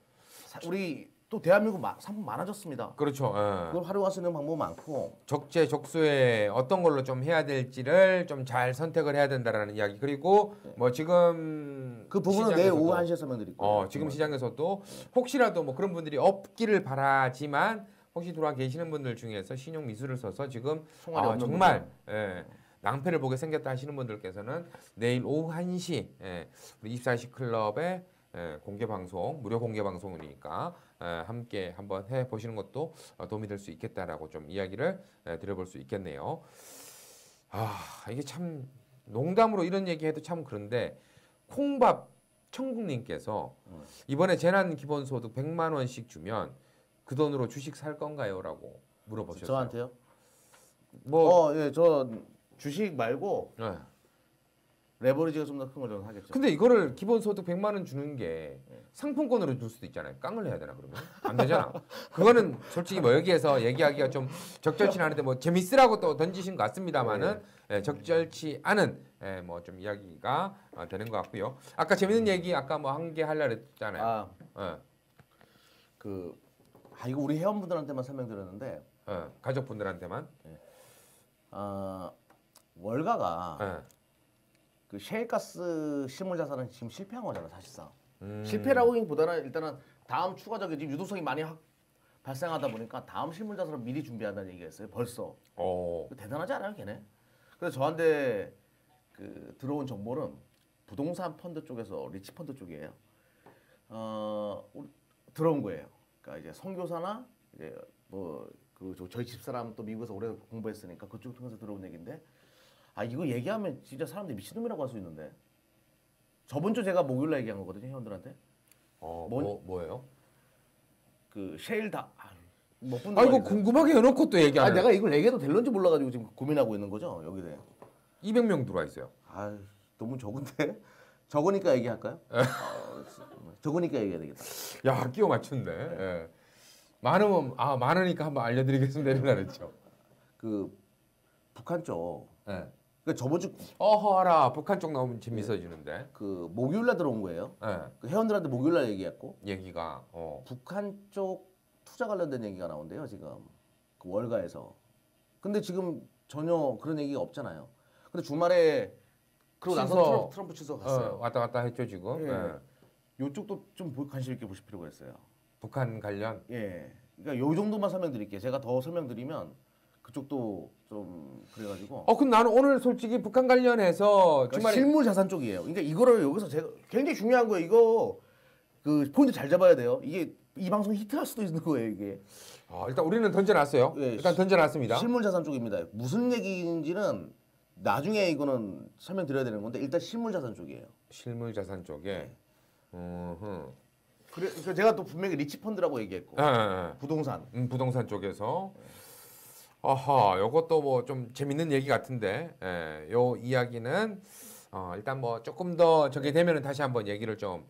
우리 또 대한민국 상품 많아졌습니다. 그렇죠. 그걸 활용할 수 있는 방법 많고 적재적소에 어떤 걸로 좀 해야 될지를 좀 잘 선택을 해야 된다라는 이야기. 그리고 뭐 지금 그 부분은 내일 오후 1시에 설명드릴 거예요. 지금 시장에서도 혹시라도 뭐 그런 분들이 없기를 바라지만 혹시 들어와 계시는 분들 중에서 신용 미수를 써서 지금 정말 낭패를 보게 생겼다 하시는 분들께서는 내일 오후 1시 우리 24시 클럽의 공개 방송, 무료 공개 방송이니까 함께 한번 해 보시는 것도 도움이 될 수 있겠다라고 좀 이야기를 드려볼 수 있겠네요. 이게 참 농담으로 이런 얘기해도 참 그런데 콩밥 천국님께서 이번에 재난 기본소득 100만 원씩 주면 그 돈으로 주식 살 건가요?라고 물어보셨어요. 저한테요? 뭐 저 주식 말고 레버리지가 좀 더 큰 걸 저는 하겠죠. 근데 이거를 기본소득 100만 원 주는 게 상품권으로 줄 수도 있잖아요. 깡을 해야 되나 그러면? 안 되잖아. 그거는 솔직히 뭐 여기에서 얘기하기가 좀 적절치 않은데 뭐 재밌으라고 또 던지신 것 같습니다만은 적절치 않은 뭐 좀 이야기가 되는 것 같고요. 아까 재밌는 얘기 아까 뭐 한 개 하려고 했잖아요. 이거 우리 회원분들한테만 설명드렸는데 가족분들한테만 월가가 그 셰일가스 실물자산은 지금 실패한 거잖아 사실상. 실패라고 하기보다는 일단은 다음 추가적인 지금 유동성이 많이 발생하다 보니까 다음 실물자산을 미리 준비한다는 얘기였어요. 벌써. 대단하지 않아요, 걔네? 그래서 저한테 그 들어온 정보는 부동산 펀드 쪽에서 리치 펀드 쪽이에요. 들어온 거예요. 그러니까 이제 선교사나 이제 뭐 저희 집사람 또 미국에서 오래 공부했으니까 그쪽 통해서 들어온 얘기인데. 이거 얘기하면 진짜 사람들이 미친놈이라고 할 수 있는데 저번 주 제가 목요일날 얘기한 거거든요 회원들한테. 뭐예요? 그 셰일 이거 궁금하게 해놓고 또 얘기하네. 내가 이걸 얘기해도 될런지 몰라가지고 지금 고민하고 있는 거죠 여기에. 200명 들어와 있어요. 너무 적은데? 적으니까 얘기할까요? 적으니까 얘기해야 되겠다. 야 끼워 맞춘데. 많으면 많으니까 한번 알려드리겠습니다 이런 날 했죠. 그 북한 쪽. 그 저번 주 하라 북한 쪽 나오면 재밌어지는데. 그 목요일날 들어온 거예요. 그 회원들한테 목요일날 얘기했고. 얘기가 북한 쪽 투자 관련된 얘기가 나온대요 지금 그 월가에서. 근데 지금 전혀 그런 얘기가 없잖아요. 근데 주말에 그러고 나서 트럼프 취소 갔어요. 왔다 갔다 했죠 지금. 이쪽도 좀 관심 있게 보실 필요가 있어요. 북한 관련. 그러니까 요 정도만 설명드릴게요. 제가 더 설명드리면 그쪽도 좀 그래가지고. 그럼 나는 오늘 솔직히 북한 관련해서 그러니까 실물 자산 쪽이에요. 그러니까 이거를 여기서 제가 굉장히 중요한 거예요. 이거 그 포인트 잘 잡아야 돼요. 이게 이 방송 히트할 수도 있는 거예요, 이게. 일단 우리는 던져놨어요. 네, 일단 던져놨습니다. 실물 자산 쪽입니다. 무슨 얘기인지는 나중에 이거는 설명드려야 되는 건데 일단 실물 자산 쪽이에요. 실물 자산 쪽에. 그래서 제가 또 분명히 리치 펀드라고 얘기했고 부동산. 부동산 쪽에서. 요것도 뭐 좀 재밌는 얘기 같은데, 요 이야기는 일단 뭐 조금 더 저게 되면은 다시 한번 얘기를 좀.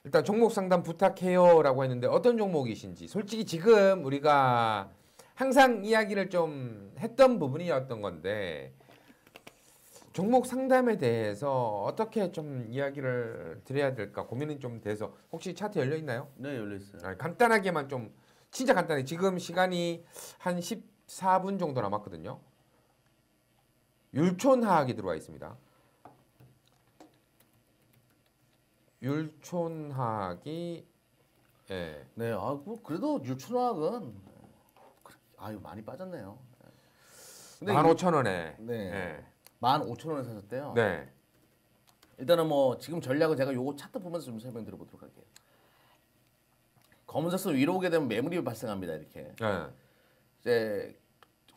일단 종목 상담 부탁해요라고 했는데 어떤 종목이신지 솔직히 지금 우리가 항상 이야기를 좀 했던 부분이었던 건데 종목 상담에 대해서 어떻게 좀 이야기를 드려야 될까 고민이 좀 돼서 혹시 차트 열려 있나요? 네, 열려 있어요. 간단하게만 좀 진짜 간단해. 지금 시간이 한 14분 정도 남았거든요. 율촌하악이 들어와 있습니다. 율촌하악이 네, 그래도 율촌하악은 많이 빠졌네요. 근데 15,000원에. 네. 15,000원에 사셨대요. 네. 일단은 뭐 지금 전략을 제가 요거 차트 보면서 좀 설명드려보도록 할게요. 검은색 선 위로 오게 되면 매물이 발생합니다. 이렇게. 네. 이제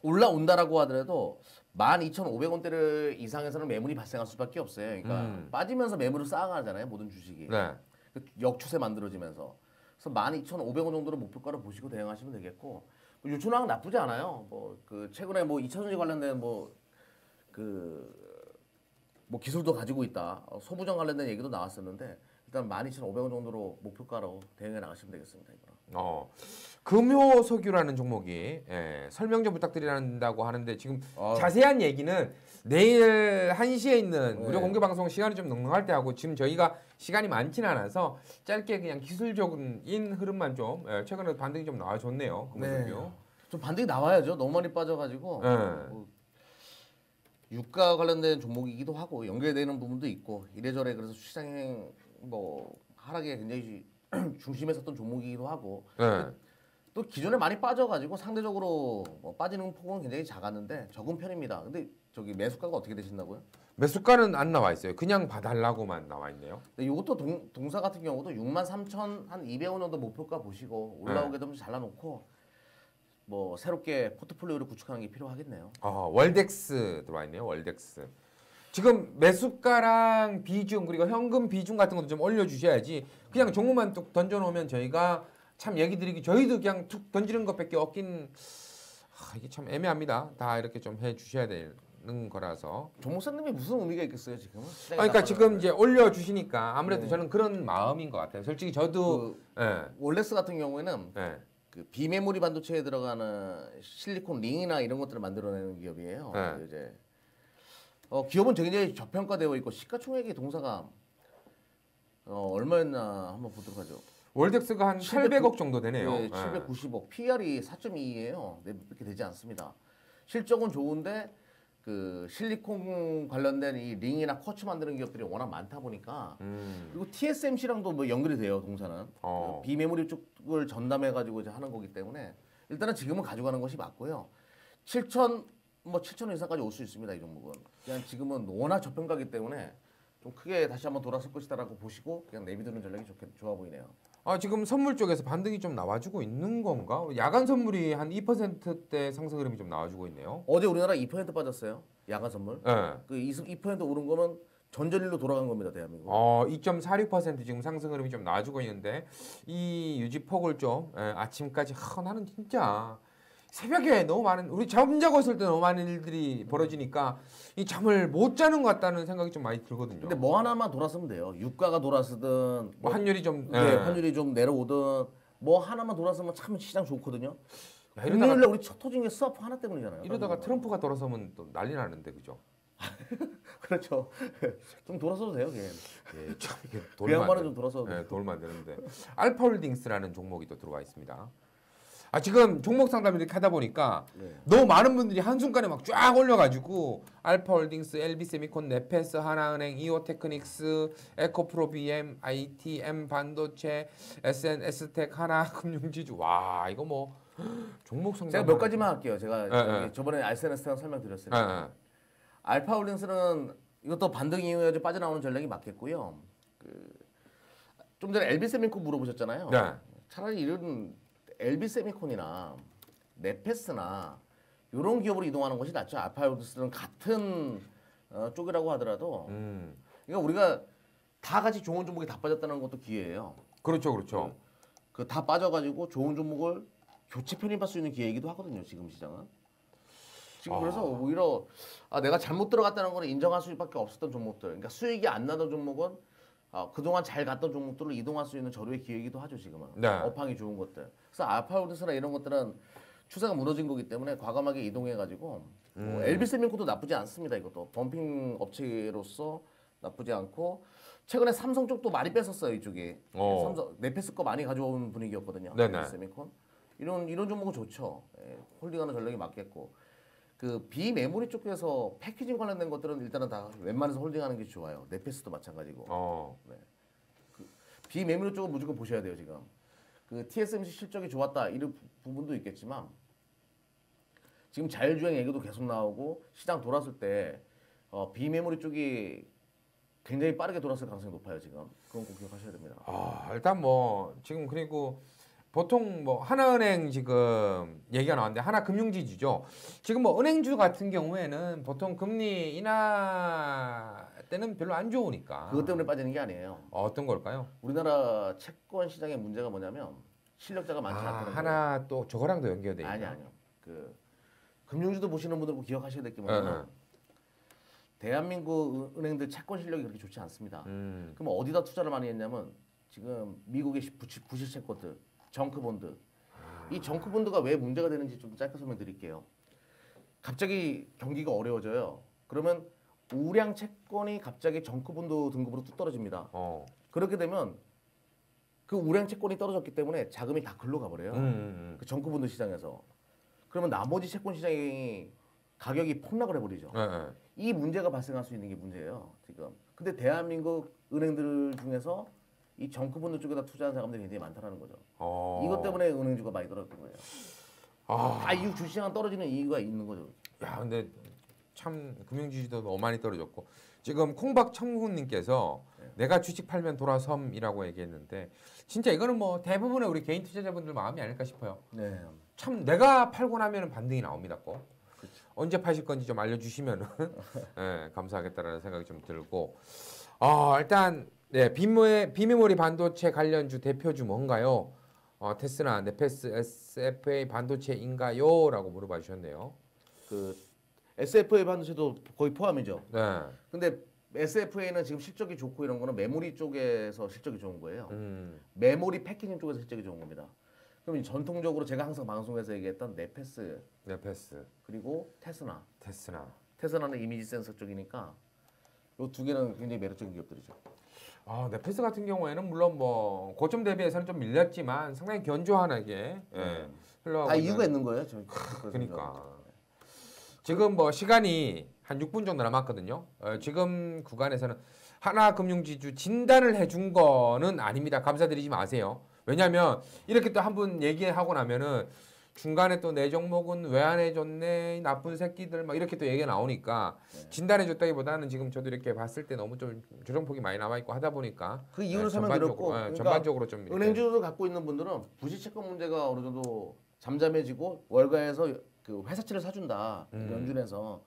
올라온다라고 하더라도 12,500원대를 이상에서는 매물이 발생할 수밖에 없어요. 그러니까 빠지면서 매물을 쌓아가잖아요. 모든 주식이. 네. 역추세 만들어지면서. 그래서 12,500원 정도로 목표가를 보시고 대응하시면 되겠고 율촌하악 나쁘지 않아요. 뭐 그 최근에 뭐 2차전지 관련된 뭐 기술도 가지고 있다. 소부정 관련된 얘기도 나왔었는데 일단 12,500원 정도로 목표가로 대응해 나가시면 되겠습니다. 이거는. 금효석유라는 종목이 설명 좀 부탁드린다고 하는데 지금 자세한 얘기는 내일 1시에 있는 무료 공개 방송 시간이 좀 넉넉할 때 하고 지금 저희가 시간이 많지는 않아서 짧게 그냥 기술적인 흐름만 좀 최근에 반등이 좀 나와줬네요. 금효석유. 좀 반등이 나와야죠. 너무 많이 빠져가지고 뭐 유가 관련된 종목이기도 하고 연결되는 부분도 있고 이래저래 그래서 시장에 뭐 하락에 굉장히 중심에 섰던 종목이기도 하고 또 기존에 많이 빠져가지고 상대적으로 뭐 빠지는 폭은 굉장히 작았는데 적은 편입니다. 근데 저기 매수가가 어떻게 되신다고요? 매수가는 안 나와 있어요. 그냥 봐달라고만 나와 있네요. 근데 이것도 동사 같은 경우도 63,200원 정도 목표가 보시고 올라오게 되면 잘라놓고 뭐 새롭게 포트폴리오를 구축하는 게 필요하겠네요. 월덱스 들어와 있네요. 월덱스. 지금 매수가랑 비중 그리고 현금 비중 같은 것도 좀 올려주셔야지 그냥 종목만 뚝 던져놓으면 저희가 참 얘기 드리기 저희도 그냥 툭 던지는 것밖에 없긴 이게 참 애매합니다. 다 이렇게 좀 해주셔야 되는 거라서. 종목사님이 무슨 의미가 있겠어요 지금은? 그러니까 지금 이제 올려주시니까 아무래도 저는 그런 마음인 것 같아요. 솔직히 저도 월렉스 같은 경우에는 그 비메모리 반도체에 들어가는 실리콘 링이나 이런 것들을 만들어내는 기업이에요. 이제 기업은 굉장히 저평가되어 있고 시가총액이 동사가 얼마였나 한번 보도록 하죠. 월덱스가 한 800억 정도 되네요. 네, 790억. PR이 4.2예요. 이렇게 되지 않습니다. 실적은 좋은데 그 실리콘 관련된 이 링이나 쿼츠 만드는 기업들이 워낙 많다 보니까 그리고 TSMC랑도 뭐 연결이 돼요. 동사는 비메모리 쪽을 전담해 가지고 이제 하는 거기 때문에 일단은 지금은 가져가는 것이 맞고요. 7,000원 이상까지 올 수 있습니다. 이 종목은 그냥 지금은 워낙 저평가기 때문에 좀 크게 다시 한번 돌아설 것이다라고 보시고 그냥 내비두는 전략이 좋아 보이네요. 지금 선물 쪽에서 반등이 좀 나와주고 있는 건가? 야간 선물이 한 2%대 상승 흐름이 좀 나와주고 있네요. 어제 우리나라 2% 빠졌어요. 야간 선물. 그 2% 오른 거면 전전일로 돌아간 겁니다, 대한민국. 2.46% 지금 상승 흐름이 좀 나와주고 있는데 이 유지폭을 좀 아침까지 나는 진짜 새벽에 너무 많은 우리 잠자고 있을 때 너무 많은 일들이 벌어지니까 이 잠을 못 자는 것 같다는 생각이 좀 많이 들거든요. 근데 뭐 하나만 돌았으면 돼요. 유가가 돌았든 뭐 환율이 좀 환율이 좀 내려오든 뭐 하나만 돌았으면 참 시장 좋거든요. 금요일에 우리 첫 터진 게 스와프 하나 때문이잖아요. 이러다가 트럼프가 돌아서면 또 난리 나는데 그죠? 그렇죠. 좀 돌아서도 돼요, 걔. 예, 참 이게 그 양반은 좀 돌아서도 돼요. 돌면 안 되는데 알파홀딩스라는 종목이 또 들어와 있습니다. 지금 종목 상담을 이렇게 하다 보니까 너무 많은 분들이 한순간에 막 쫙 올려가지고 알파홀딩스, LB세미콘, 네페스, 하나은행, 이오테크닉스, 에코프로 BM, ITM 반도체, SNS텍, 하나금융지주 와 이거 뭐 종목 성장. 제가 몇 가지만 할게요. 제가 저번에 SNS 때 설명드렸으니까. 알파홀딩스는 이것도 반등 이후에 빠져나오는 전략이 맞겠고요. 좀 전에 LB세미콘 물어보셨잖아요. 네. 차라리 이런 LB세미콘이나 네페스나 이런 기업으로 이동하는 것이 낫죠. 알파홀딩스는 같은 쪽이라고 하더라도 그러니까 우리가 다 같이 좋은 종목이 다 빠졌다는 것도 기회예요. 그렇죠, 그렇죠. 그 다 빠져가지고 좋은 종목을 교체 편입할 수 있는 기회이기도 하거든요. 지금 시장은. 지금 그래서 오히려 내가 잘못 들어갔다는 걸 인정할 수밖에 없었던 종목들. 그러니까 수익이 안 나던 종목은 그동안 잘 갔던 종목들을 이동할 수 있는 저로의 기회이기도 하죠. 지금은. 네. 업황이 좋은 것들. 그래서 알파홀딩스나 이런 것들은 추세가 무너진 거기 때문에 과감하게 이동해가지고 LB세미콘도 나쁘지 않습니다. 이것도 범핑 업체로서 나쁘지 않고 최근에 삼성 쪽도 많이 뺐었어요. 이쪽이. 삼성 네페스 거 많이 가져온 분위기였거든요. LB세미콘. 이런 종목은 좋죠. 홀딩하는 전략이 맞겠고. 그 비메모리 쪽에서 패키징 관련된 것들은 일단은 다 웬만해서 홀딩하는 게 좋아요. 네페스도 마찬가지고. 네. 비메모리 쪽은 무조건 보셔야 돼요 지금. 그 TSMC 실적이 좋았다 이런 부분도 있겠지만 지금 자율주행 얘기도 계속 나오고 시장 돌았을 때 비메모리 쪽이 굉장히 빠르게 돌았을 가능성이 높아요 지금. 그건 꼭 기억하셔야 됩니다. 일단 뭐 지금 그리고 보통 뭐 하나은행 지금 얘기가 나왔는데 하나금융지주죠. 지금 뭐 은행주 같은 경우에는 보통 금리 인하 때는 별로 안 좋으니까. 그것 때문에 빠지는 게 아니에요. 어떤 걸까요? 우리나라 채권 시장의 문제가 뭐냐면 실력자가 많지 않다는 거예요. 하나 또 저거랑도 연결돼 있나요? 아니요. 그 금융주도 보시는 분들 기억하셔야 될 게 뭐냐면 대한민국 은행들 채권 실력이 그렇게 좋지 않습니다. 그럼 어디다 투자를 많이 했냐면 지금 미국의 부실 채권들 정크본드. 이 정크본드가 왜 문제가 되는지 좀 짧게 설명드릴게요. 갑자기 경기가 어려워져요. 그러면 우량 채권이 갑자기 정크본드 등급으로 뚝 떨어집니다. 그렇게 되면 그 우량 채권이 떨어졌기 때문에 자금이 다 글로 가버려요. 그 정크본드 시장에서. 그러면 나머지 채권 시장이 가격이 폭락을 해버리죠. 이 문제가 발생할 수 있는 게 문제예요. 지금. 근데 대한민국 은행들 중에서 이 정크본드 쪽에다 투자한 사람들이 굉장히 많다는 거죠. 이것 때문에 은행주가 많이 떨어졌던 거예요. 다 이후 주시장은 떨어지는 이유가 있는 거죠. 야, 근데 참 금융주주도 너무 많이 떨어졌고 지금 콩박청군님께서 내가 주식 팔면 돌아섬이라고 얘기했는데 진짜 이거는 뭐 대부분의 우리 개인 투자자분들 마음이 아닐까 싶어요. 네. 참 내가 팔고 나면 반등이 나옵니다. 꼭. 그렇죠. 언제 파실 건지 좀 알려주시면은 감사하겠다라는 생각이 좀 들고 일단. 네, 비메모리 반도체 관련주 대표주 뭔가요? 테스나, 네페스, SFA 반도체인가요? 라고 물어봐 주셨네요. 그 SFA 반도체도 거의 포함이죠. 네. 근데 SFA는 지금 실적이 좋고 이런 거는 메모리 쪽에서 실적이 좋은 거예요. 메모리 패키징 쪽에서 실적이 좋은 겁니다. 그럼 전통적으로 제가 항상 방송에서 얘기했던 네페스 그리고 테스나는 이미지 센서 쪽이니까 이 두 개는 굉장히 매력적인 기업들이죠. 네페스 같은 경우에는 물론 뭐 고점 대비해서는 좀 밀렸지만 상당히 견조하게 흘러가고 다 이유가 있는 거예요. 그러니까 지금 뭐 시간이 한 6분 정도 남았거든요. 지금 구간에서는 하나금융지주 진단을 해준 거는 아닙니다. 감사드리지 마세요. 왜냐하면 이렇게 또 한 분 얘기하고 나면은 중간에 또 내 종목은 왜 안 해줬네 나쁜 새끼들 막 이렇게 또 얘기가 나오니까 진단해줬다기보다는 지금 저도 이렇게 봤을 때 너무 좀 조정폭이 많이 남아있고 하다 보니까 그 이유를 설명드렸고 그러니까 전반적으로 좀 은행주를 갖고 있는 분들은 부실채권 문제가 어느 정도 잠잠해지고 월가에서 그 회사채를 사준다 연준에서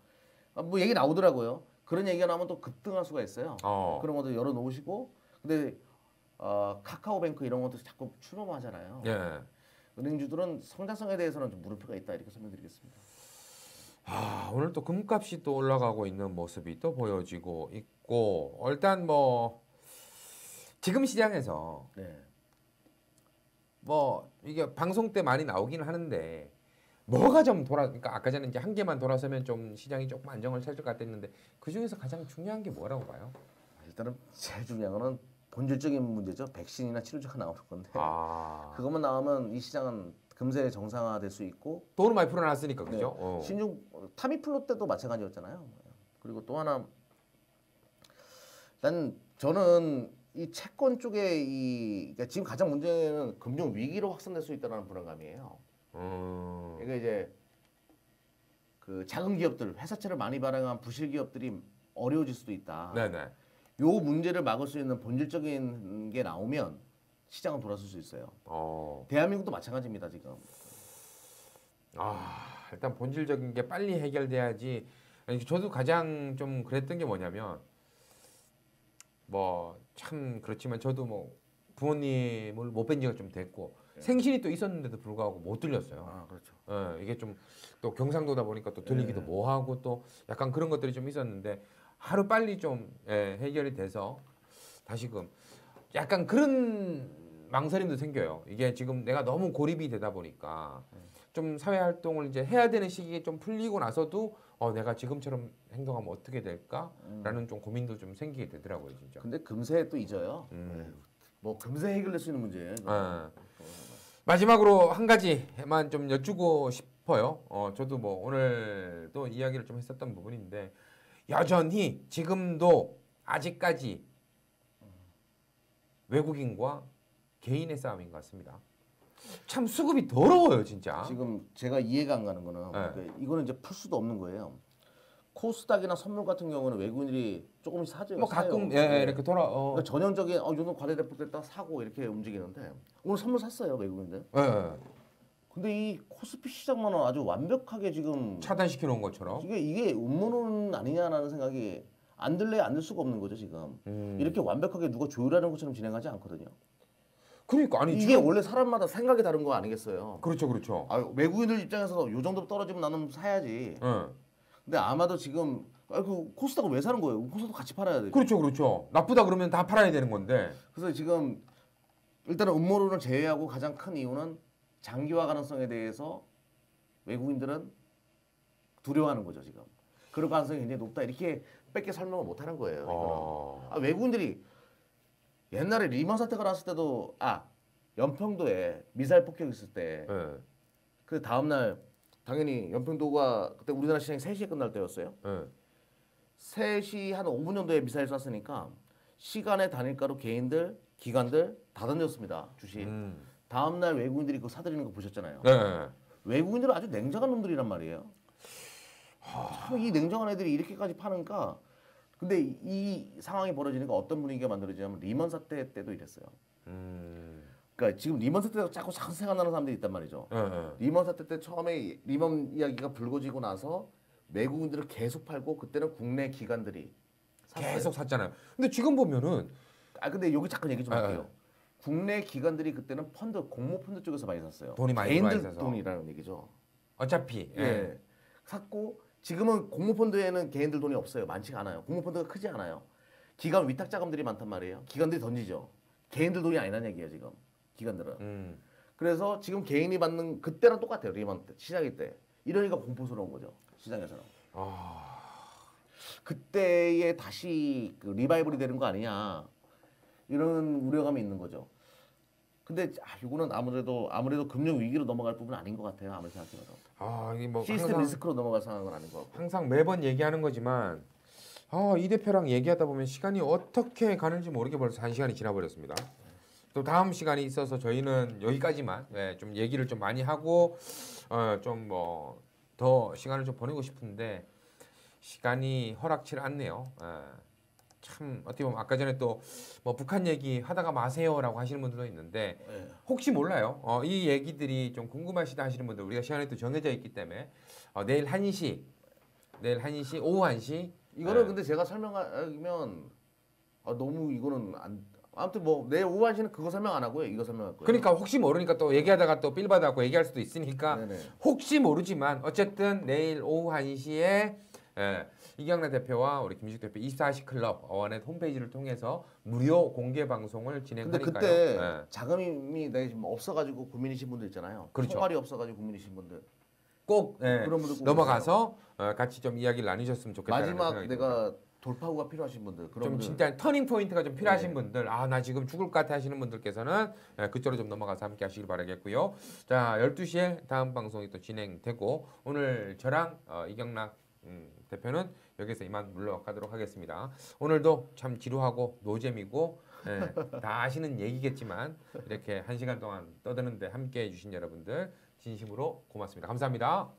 뭐 얘기 나오더라고요. 그런 얘기가 나오면 또 급등할 수가 있어요. 그런 것도 열어놓으시고 근데 카카오뱅크 이런 것도 자꾸 출범하잖아요. 은행주들은 성장성에 대해서는 좀 물음표가 있다 이렇게 설명드리겠습니다. 오늘 또 금값이 또 올라가고 있는 모습이 또 보여지고 있고 일단 뭐 지금 시장에서 뭐 이게 방송 때 많이 나오긴 하는데 뭐가 좀 그러니까 아까 전에 이제 한 개만 돌아서면 좀 시장이 조금 안정을 찾을 것 같았는데 그 중에서 가장 중요한 게 뭐라고 봐요? 일단은 제일 중요한 거는 본질적인 문제죠. 백신이나 치료제가 나오는 건데 그것만 나오면 이 시장은 금세 정상화될 수 있고 돈을 많이 풀어놨으니까 그죠? 신중 타미플루 때도 마찬가지였잖아요. 그리고 또 하나 일단 저는 이 채권 쪽에 그러니까 지금 가장 문제는 금융 위기로 확산될 수 있다는 불안감이에요. 그러니까 이제 그 작은 기업들 회사채를 많이 발행한 부실 기업들이 어려워질 수도 있다. 네네. 요 문제를 막을 수 있는 본질적인 게 나오면 시장은 돌아설 수 있어요. 대한민국도 마찬가지입니다 지금. 일단 본질적인 게 빨리 해결돼야지. 저도 가장 좀 그랬던 게 뭐냐면 뭐 참 그렇지만 저도 뭐 부모님을 못 뵌 지가 좀 됐고 생신이 또 있었는데도 불구하고 못 들렸어요. 그렇죠. 이게 좀 또 경상도다 보니까 또 들리기도 뭐하고 또 약간 그런 것들이 좀 있었는데 하루 빨리 좀 해결이 돼서 다시금 약간 그런 망설임도 생겨요. 이게 지금 내가 너무 고립이 되다 보니까 좀 사회 활동을 이제 해야 되는 시기에 좀 풀리고 나서도 내가 지금처럼 행동하면 어떻게 될까라는 좀 고민도 좀 생기게 되더라고요, 진짜. 근데 금세 또 잊어요. 뭐 금세 해결될 수 있는 문제예요. 마지막으로 한 가지만 좀 여쭈고 싶어요. 저도 뭐 오늘도 이야기를 좀 했었던 부분인데 여전히 지금도 아직까지 외국인과 개인의 싸움인 것 같습니다. 참 수급이 더러워요, 진짜. 지금 제가 이해가 안 가는 거는 이거는 이제 풀 수도 없는 거예요. 코스닥이나 선물 같은 경우는 외국인들이 조금씩 사죠. 뭐 가끔 이렇게 그러니까 전형적인 요즘 과대대폭됐다 사고 이렇게 움직이는데 오늘 선물 샀어요 외국인들. 근데 이 코스피 시장만은 아주 완벽하게 지금 차단시켜 놓은 것처럼 이게 음모론 아니냐라는 생각이 안 들래 안 들 수가 없는 거죠 지금. 이렇게 완벽하게 누가 조율하는 것처럼 진행하지 않거든요. 그러니까 아니 이게 원래 사람마다 생각이 다른 거 아니겠어요? 그렇죠. 외국인들 입장에서 요 정도 떨어지면 나는 사야지. 근데 아마도 지금 그 코스닥을 왜 사는 거예요? 코스닥 같이 팔아야 돼. 그렇죠. 나쁘다 그러면 다 팔아야 되는 건데. 그래서 지금 일단은 음모론을 제외하고 가장 큰 이유는 장기화 가능성에 대해서 외국인들은 두려워하는 거죠 지금. 그럴 가능성이 굉장히 높다 이렇게 뺏게 설명을 못 하는 거예요. 외국인들이 옛날에 리먼 사태가 났을 때도 연평도에 미사일 폭격 있을 때 그 다음 날 당연히 연평도가 그때 우리나라 시장이 3시에 끝날 때였어요. 3시 한 5분 정도에 미사일 쐈으니까 시간의 단일가로 개인들, 기관들 다 던졌습니다. 주식. 다음 날 외국인들이 그거 사들이는 거 보셨잖아요. 외국인들은 아주 냉정한 놈들이란 말이에요. 참 이 냉정한 애들이 이렇게까지 파니까 근데 이 상황이 벌어지니까 어떤 분위기가 만들어지냐면 리먼 사태 때도 이랬어요. 그러니까 지금 리먼 사태 때가 자꾸 생각나는 사람들이 있단 말이죠. 리먼 사태 때 처음에 리먼 이야기가 불거지고 나서 외국인들을 계속 팔고 그때는 국내 기관들이 계속 샀잖아요. 근데 지금 보면은 근데 여기 잠깐 얘기 좀 할게요. 국내 기관들이 그때는 공모 펀드 쪽에서 많이 샀어요. 돈이 많이 개인들 들어와 있어서. 돈이라는 얘기죠. 어차피 샀고 지금은 공모 펀드에는 개인들 돈이 없어요. 많지가 않아요. 공모 펀드가 크지 않아요. 기관 위탁 자금들이 많단 말이에요. 기관들이 던지죠. 개인들 돈이 아니란 얘기예요 지금. 기관들은. 그래서 지금 개인이 받는 그때랑 똑같아요. 리먼 때 시작일 때. 이러니까 공포스러운 거죠. 시장에서는. 그때에 다시 그 리바이벌이 되는 거 아니냐. 이런 우려감이 있는 거죠. 근데 이거는 아무래도 금융 위기로 넘어갈 부분은 아닌 것 같아요. 아무리 생각해봐도. 이게 뭐 시스템 리스크로 넘어갈 상황은 아닌 것 같고. 항상 매번 얘기하는 거지만 이 대표랑 얘기하다 보면 시간이 어떻게 가는지 모르게 벌써 1시간이 지나버렸습니다. 또 다음 시간이 있어서 저희는 여기까지만 좀 얘기를 좀 많이 하고 좀 뭐 더 시간을 좀 보내고 싶은데 시간이 허락치 않네요. 참 어떻게 보면 아까 전에 또 뭐 북한 얘기 하다가 마세요라고 하시는 분들도 있는데 혹시 몰라요. 이 얘기들이 좀 궁금하시다 하시는 분들 우리가 시간이 또 정해져 있기 때문에 내일 1시 오후 1시 이거는 근데 제가 설명하면 너무 이거는 아무튼 뭐 내일 오후 1시는 그거 설명 안 하고요. 이거 설명할 거예요. 그러니까 혹시 모르니까 또 얘기하다가 또 삘 받아갖고 얘기할 수도 있으니까 혹시 모르지만 어쨌든 내일 오후 1시에 이경래 대표와 우리 김식 대표 24시 클럽 어원의 홈페이지를 통해서 무료 공개 방송을 진행하니까요. 근데 그때 자금이 지금 없어가지고 고민이신 분들 있잖아요. 그렇죠. 총알이 없어가지고 고민이신 분들 꼭 그런 분들 꼭 넘어가서 같이 좀 이야기를 나누셨으면 좋겠다는 마지막 생각이 내가 듭니다. 돌파구가 필요하신 분들 그런 좀 분들. 진짜 터닝 포인트가 좀 필요하신 분들 나 지금 죽을 것 같아 하시는 분들께서는 그쪽으로 좀 넘어가서 함께 하시길 바라겠고요. 자 12시에 다음 방송이 또 진행되고 오늘 저랑 이경락 대표는 여기서 이만 물러가도록 하겠습니다. 오늘도 참 지루하고 노잼이고 다 아시는 얘기겠지만 이렇게 1시간 동안 떠드는데 함께해 주신 여러분들 진심으로 고맙습니다. 감사합니다.